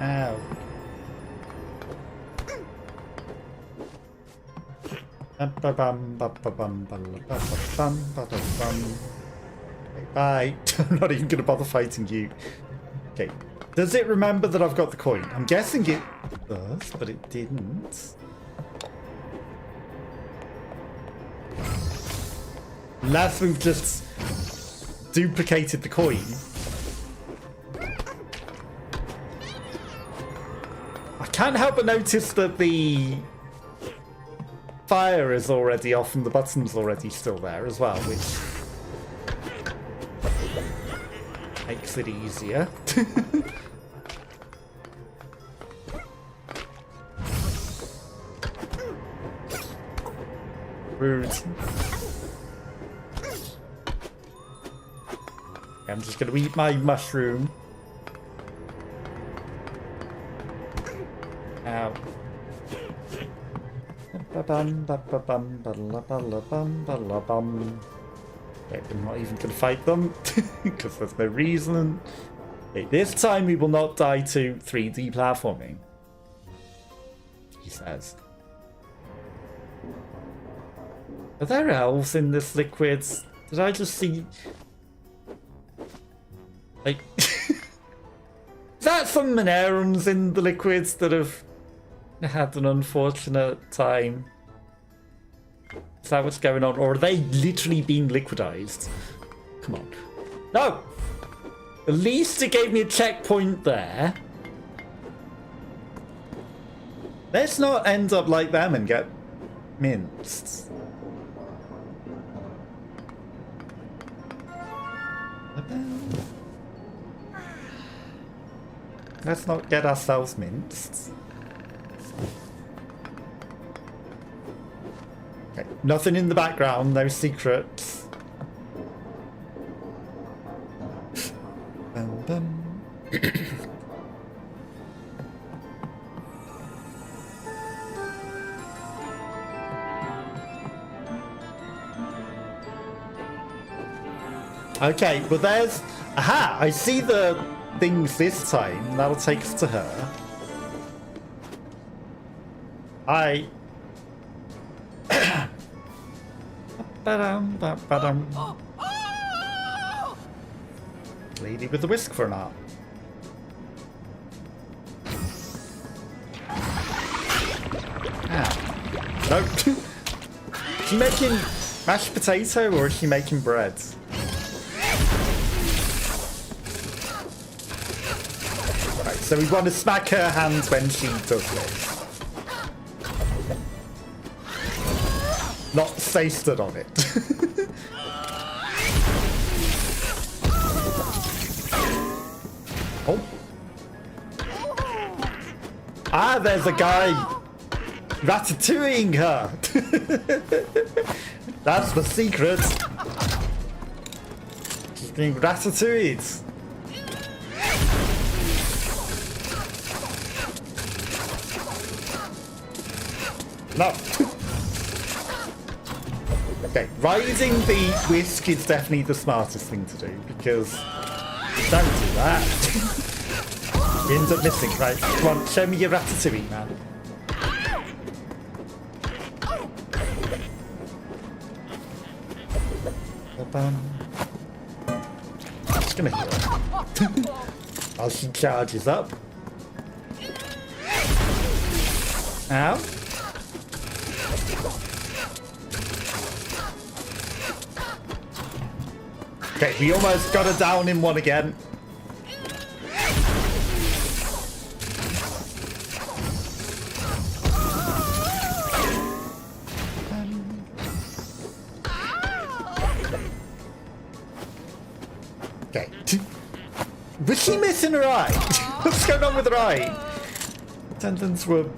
Ow. Bye. I'm not even gonna bother fighting you. Okay. Does it remember that I've got the coin? I'm guessing it does, but it didn't. Unless we've just duplicated the coin. I can't help but notice that the fire is already off and the button's already still there as well, which makes it easier. Rude. I'm just gonna eat my mushroom. Ow. Okay, I'm not even gonna fight them because there's no reason. Okay, this time we will not die to 3D platforming, he says. Are there elves in this liquid? Did I just see... Like... Is that some Manairons in the liquids that have had an unfortunate time Is that what's going on? Or are they literally being liquidized? Come on. No! At least it gave me a checkpoint there. Let's not end up like them and get minced. Let's not get ourselves minced. Okay, nothing in the background, no secrets. Bum, bum. Okay, well there's... Aha! I see the things this time. That'll take us to her. Ba-dum. Lady with the whisk for an arm. Ah. Nope. Is she making mashed potato or is she making bread? Right, so we want to smack her hands when she does this. Not stay stood on it. Oh. Ah, there's a guy ratatouilleing her. That's the secret. She's being ratatouilled. No. Okay, riding the whisk is definitely the smartest thing to do, because you don't do that. You end up missing, right? Come on, show me your ratatouille, man. I'm just gonna hit her. While she charges up. Ow. Okay, we almost got her down in one again. Okay. Was she missing her eye? What's going on with her eye? Tendons were...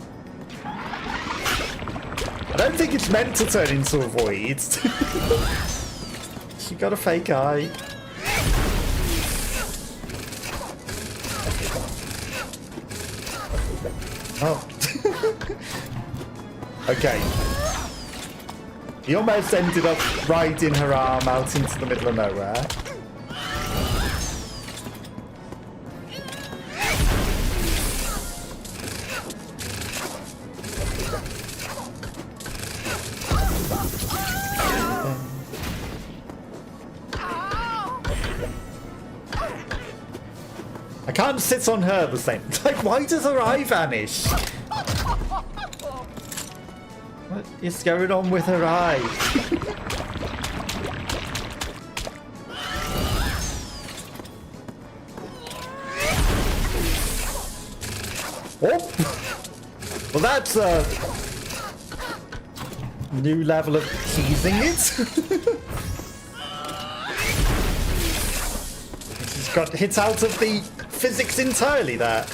I don't think it's meant to turn into a void. She got a fake eye. Oh. Okay. He almost ended up riding her arm out into the middle of nowhere. I can't sit on her the same. Like, why does her eye vanish? What is going on with her eye? Oh! Well, that's a new level of teasing it. She's got hit out of the physics entirely there.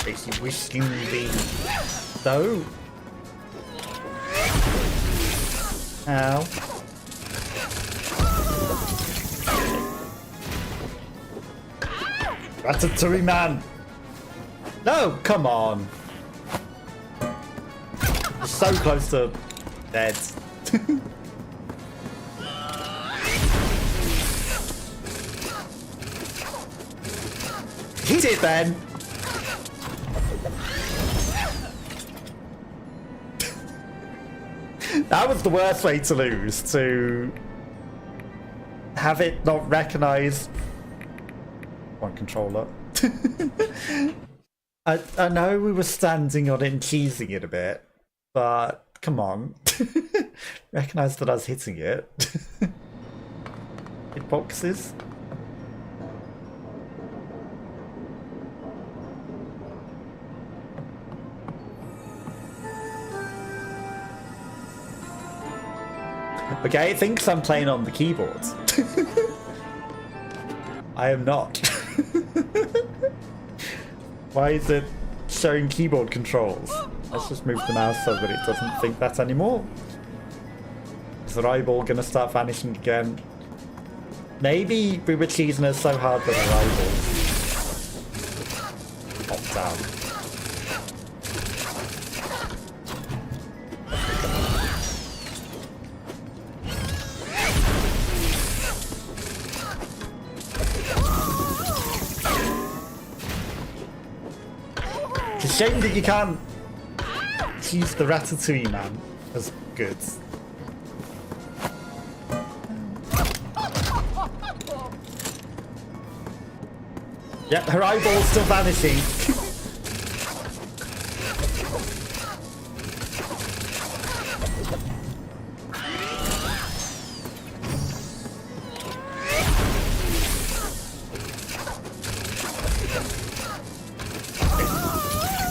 Basically whisking the dough. Ow. Ratatouille man! No, come on. You're so close to dead. Hit it then! That was the worst way to lose, to have it not recognize one controller. I know we were standing on it and teasing it a bit, but come on. Recognise that I was hitting it. Hitboxes. Okay, it thinks I'm playing on the keyboard. I am not. Why is it showing keyboard controls? Let's just move the mouse so that it doesn't think that anymore. Is the eyeball gonna start vanishing again? Maybe we were cheesing her so hard that her eyeball popped down. It's a shame that you can't use the Ratatouille man as good. Yep, her eyeball's still vanishing.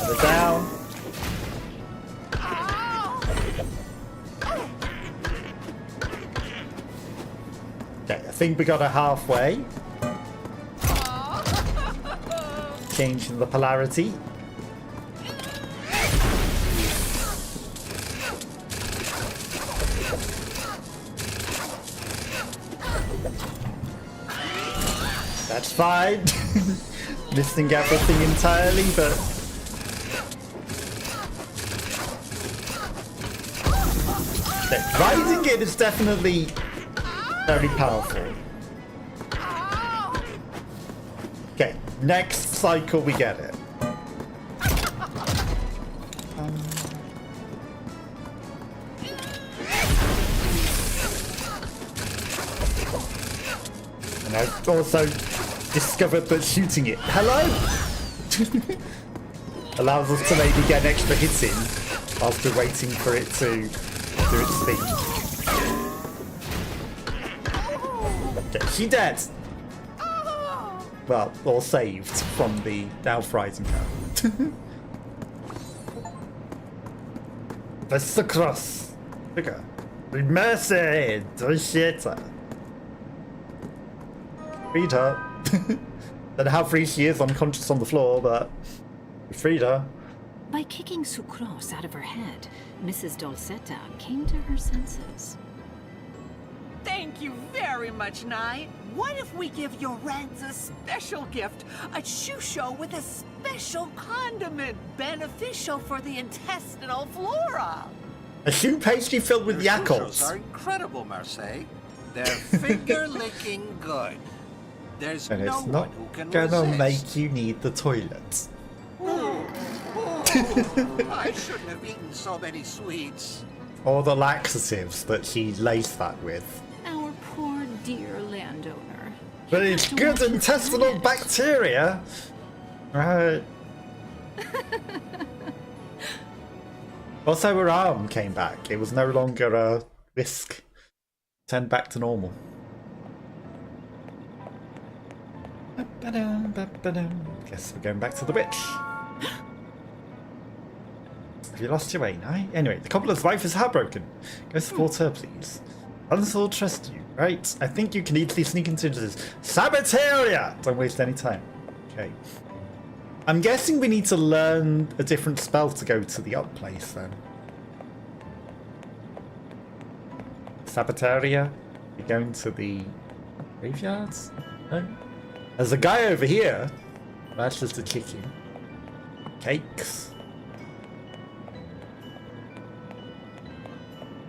Put it down. Okay, I think we got her halfway. Changing the polarity. That's fine. Missing everything entirely, but riding it is definitely very powerful. Okay, next cycle we get it. And I've also discovered that shooting it, hello, allows us to maybe get an extra hit in whilst we're waiting for it to do its thing. Okay, she dead. Well, or saved from the Alfreisen count. That's the cross. Figure. Mercy, Drisheta. Freed her. Don't know how free she is, unconscious on the floor, but we freed her. By kicking Sucrose out of her head, Mrs. Dolcetta came to her senses. Thank you very much, Knight. What if we give your Reds a special gift? A shusho with a special condiment beneficial for the intestinal flora. A shoe pastry filled with Your Yakults. sushos are incredible, Marseille. They're finger-licking good. There's And no it's not one who can gonna resist. make you need the toilet. I shouldn't have eaten so many sweets. Or the laxatives that she laced that with. Our poor dear landowner. But He it's had to good watch her intestinal diet. bacteria. Right. Also, her arm came back. It was no longer a whisk. Turned back to normal. Guess we're going back to the witch. Have you lost your way now? Anyway, the cobbler's wife is heartbroken. Go support her, please. Others will trust you, right? I think you can easily sneak into this Sabotaria! Don't waste any time. Okay. I'm guessing we need to learn a different spell to go to the up place then. Sabotaria? You're going to the graveyards? No? There's a guy over here. That's just a chicken. Cakes.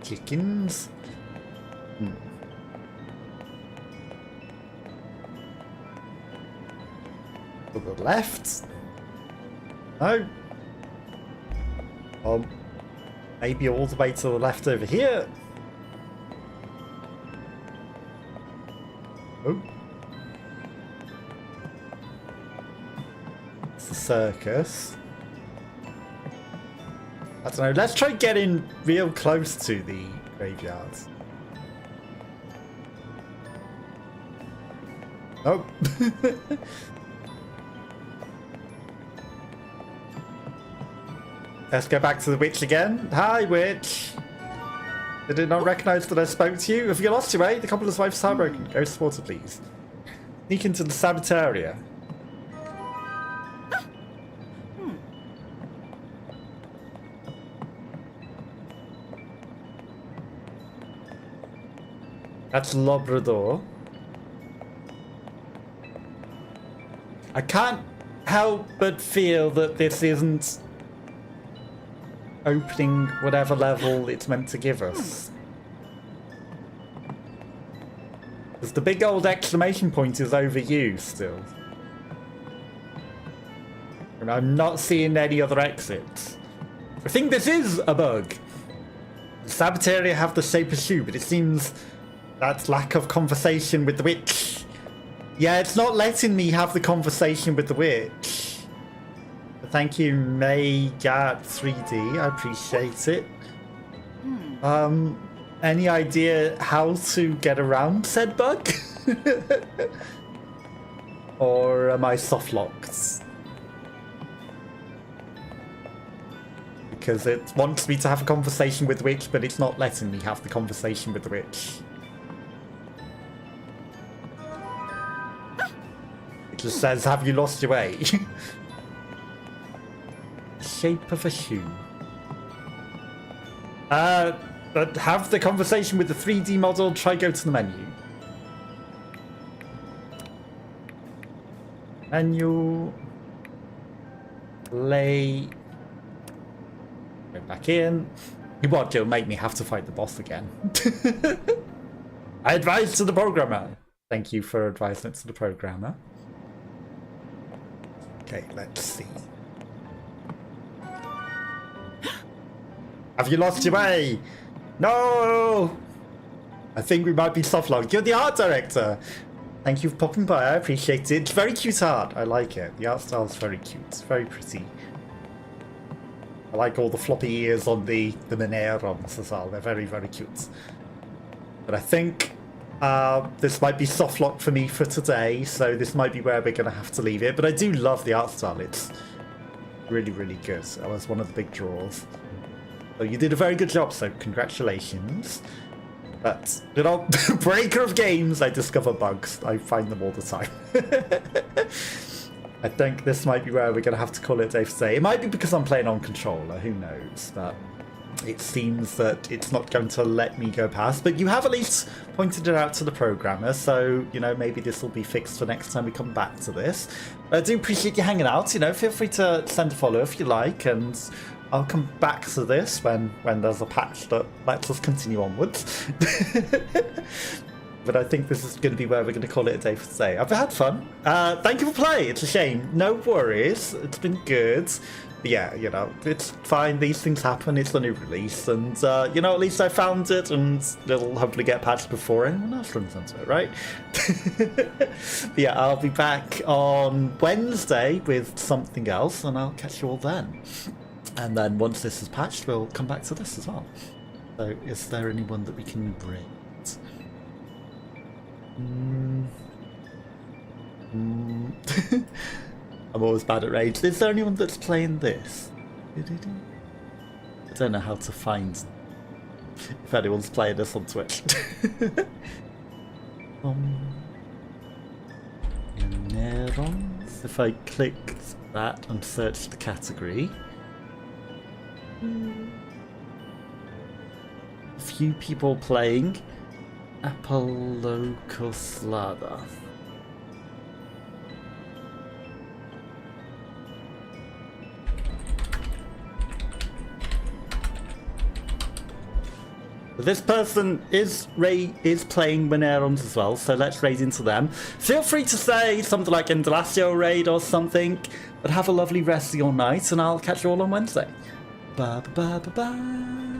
Chickens. To the left. No. Maybe all the way to the left over here. Oh. circus. I don't know, let's try getting real close to the graveyards. Oh. Let's go back to the witch again. Hi, witch. Did it not recognise that I spoke to you? Have you lost your way? The couple's wife's heartbroken. Go to water, please. Sneak into the Sabbatarium. That's Labrador. I can't help but feel that this isn't opening whatever level it's meant to give us. Because the big old exclamation point is over you still. And I'm not seeing any other exits. I think this is a bug. The Sabbatarium have the shape of shoe, but it seems that's lack of conversation with the witch. Yeah, it's not letting me have the conversation with the witch. Thank you, Maygat3D. I appreciate it. Any idea how to get around said bug? Or am I soft locked? Because it wants me to have a conversation with the witch, but it's not letting me have the conversation with the witch. It just says, have you lost your way? Shape of a shoe. But have the conversation with the 3D model, try go to the menu. Menu. Play. Go back in. What, it'll make me have to fight the boss again. I advise to the programmer. Thank you for advising it to the programmer. Okay, let's see. Have you lost your way? No! I think we might be soft-locked. You're the art director! Thank you for popping by, I appreciate it. It's very cute art, I like it. The art style is very cute, it's very pretty. I like all the floppy ears on the Manairons as well, they're very, very cute. But I think this might be soft-locked for me for today, so this might be where we're going to have to leave it. But I do love the art style, it's really, really good. That was one of the big draws. So you did a very good job, so congratulations. But, you know, breaker of games, I discover bugs. I find them all the time. I think this might be where we're going to have to call it a day for today. It might be because I'm playing on controller, who knows. But it seems that it's not going to let me go past. But you have at least pointed it out to the programmer, so, you know, maybe this will be fixed for next time we come back to this. But I do appreciate you hanging out, you know, feel free to send a follow if you like, and I'll come back to this when there's a patch that lets us continue onwards. But I think this is going to be where we're going to call it a day for today. I've had fun. Thank you for playing. It's a shame. No worries. It's been good. But yeah, you know, it's fine. These things happen. It's the new release. And, you know, at least I found it, and it'll hopefully get patched before anyone else runs into it, right? But yeah, I'll be back on Wednesday with something else, and I'll catch you all then. And then once this is patched, we'll come back to this as well. So, is there anyone that we can raid? I'm always bad at raids. Is there anyone that's playing this? I don't know how to find if anyone's playing this on Twitch. Manairons. If I click that and search the category. A few people playing Apollocoslada. This person is playing Manairons as well, so let's raid into them. Feel free to say something like Indelacio raid or something, but have a lovely rest of your night, and I'll catch you all on Wednesday. Bye bye bye bye bye.